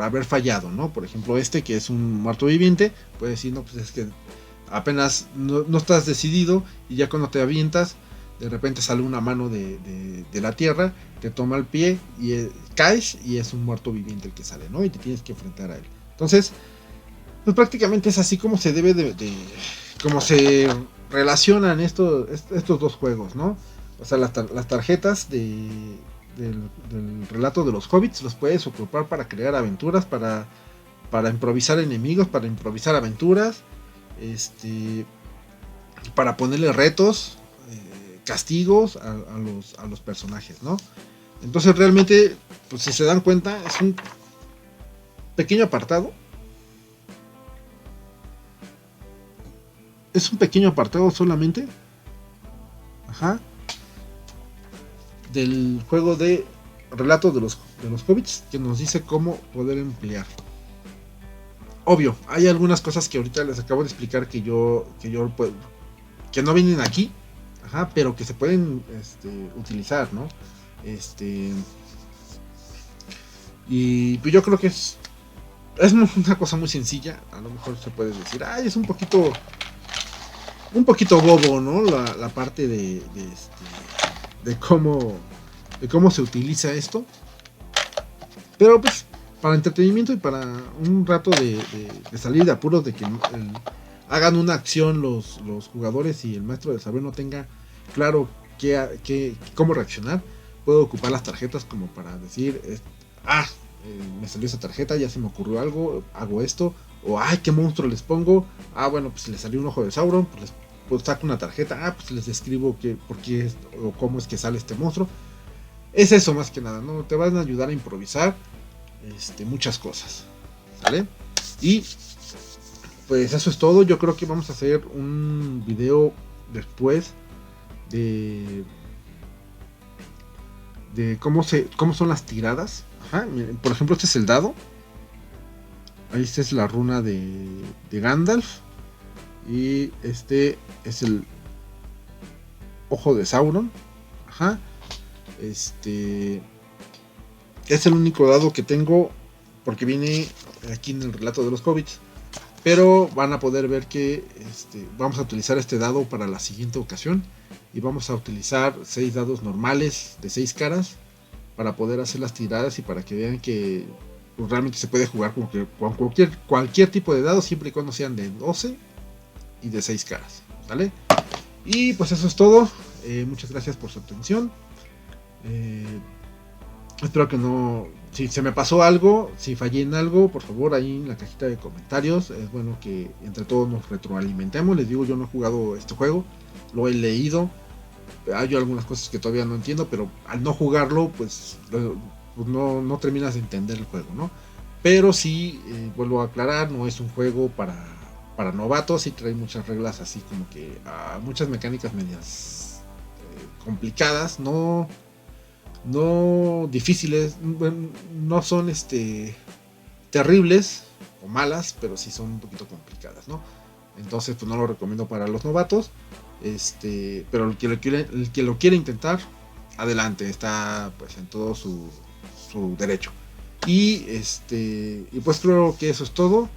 haber fallado, ¿no? Por ejemplo, que es un muerto viviente, puede decir, no, pues es que apenas no estás decidido y ya cuando te avientas, de repente sale una mano de la tierra, te toma el pie y caes y es un muerto viviente el que sale, ¿no? Y te tienes que enfrentar a él. Entonces, pues prácticamente es así como se debe como se relacionan estos dos juegos, ¿no? O sea, las tarjetas del relato de los hobbits los puedes ocupar para crear aventuras, para improvisar enemigos, para improvisar aventuras, para ponerle retos, castigos a los personajes, ¿no? Entonces realmente, pues si se dan cuenta, es un pequeño apartado. Es un pequeño apartado solamente, ajá, del juego de relato de los hobbits, que nos dice cómo poder emplear. Obvio, hay algunas cosas que ahorita les acabo de explicar que no vienen aquí, Ajá, pero que se pueden utilizar, ¿no? Y pues yo creo que es una cosa muy sencilla. A lo mejor se puede decir, ay, es un poquito bobo, ¿no? La parte de cómo se utiliza esto. Pero pues para entretenimiento y para un rato de salir de apuros, de que hagan una acción los jugadores y el maestro del saber no tenga claro cómo reaccionar, puedo ocupar las tarjetas como para decir, me salió esa tarjeta, ya se me ocurrió algo, hago esto, o ay, qué monstruo les pongo, bueno, pues si les salió un ojo de Sauron, pues saco una tarjeta, pues les describo por qué o cómo es que sale este monstruo. Es eso más que nada, ¿no? Te van a ayudar a improvisar muchas cosas, ¿sale? Y pues eso es todo. Yo creo que vamos a hacer un video después de cómo son las tiradas. Ajá, miren, por ejemplo, este es el dado. Ahí esta es la runa de Gandalf. Y este es el ojo de Sauron. Ajá. Es el único dado que tengo, porque viene aquí en el relato de los hobbits. Pero van a poder ver que vamos a utilizar este dado para la siguiente ocasión. Y vamos a utilizar 6 dados normales de 6 caras para poder hacer las tiradas y para que vean que pues, realmente se puede jugar con cualquier tipo de dados, siempre y cuando sean de 12 y de 6 caras, ¿vale? Y pues eso es todo. Muchas gracias por su atención. Espero que no... Si se me pasó algo, si fallé en algo, por favor ahí en la cajita de comentarios. Es bueno que entre todos nos retroalimentemos. Les digo, yo no he jugado este juego, lo he leído. Hay algunas cosas que todavía no entiendo, pero al no jugarlo, pues no terminas de entender el juego, ¿no? Pero sí, vuelvo a aclarar, no es un juego para novatos. Y trae muchas reglas así como que muchas mecánicas medias complicadas, no difíciles, no son terribles o malas, pero sí son un poquito complicadas, ¿no? Entonces pues no lo recomiendo para los novatos, pero el que lo quiere intentar, adelante, está pues en todo su derecho. Y pues creo que eso es todo.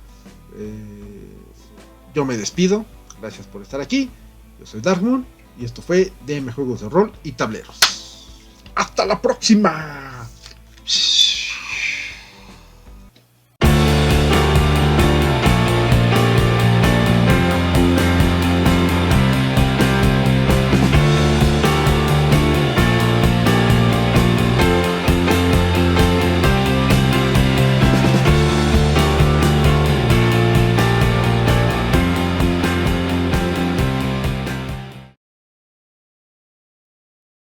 Yo me despido, gracias por estar aquí. Yo soy Darkmoon y esto fue DM Juegos de Rol y Tableros. ¡Hasta la próxima!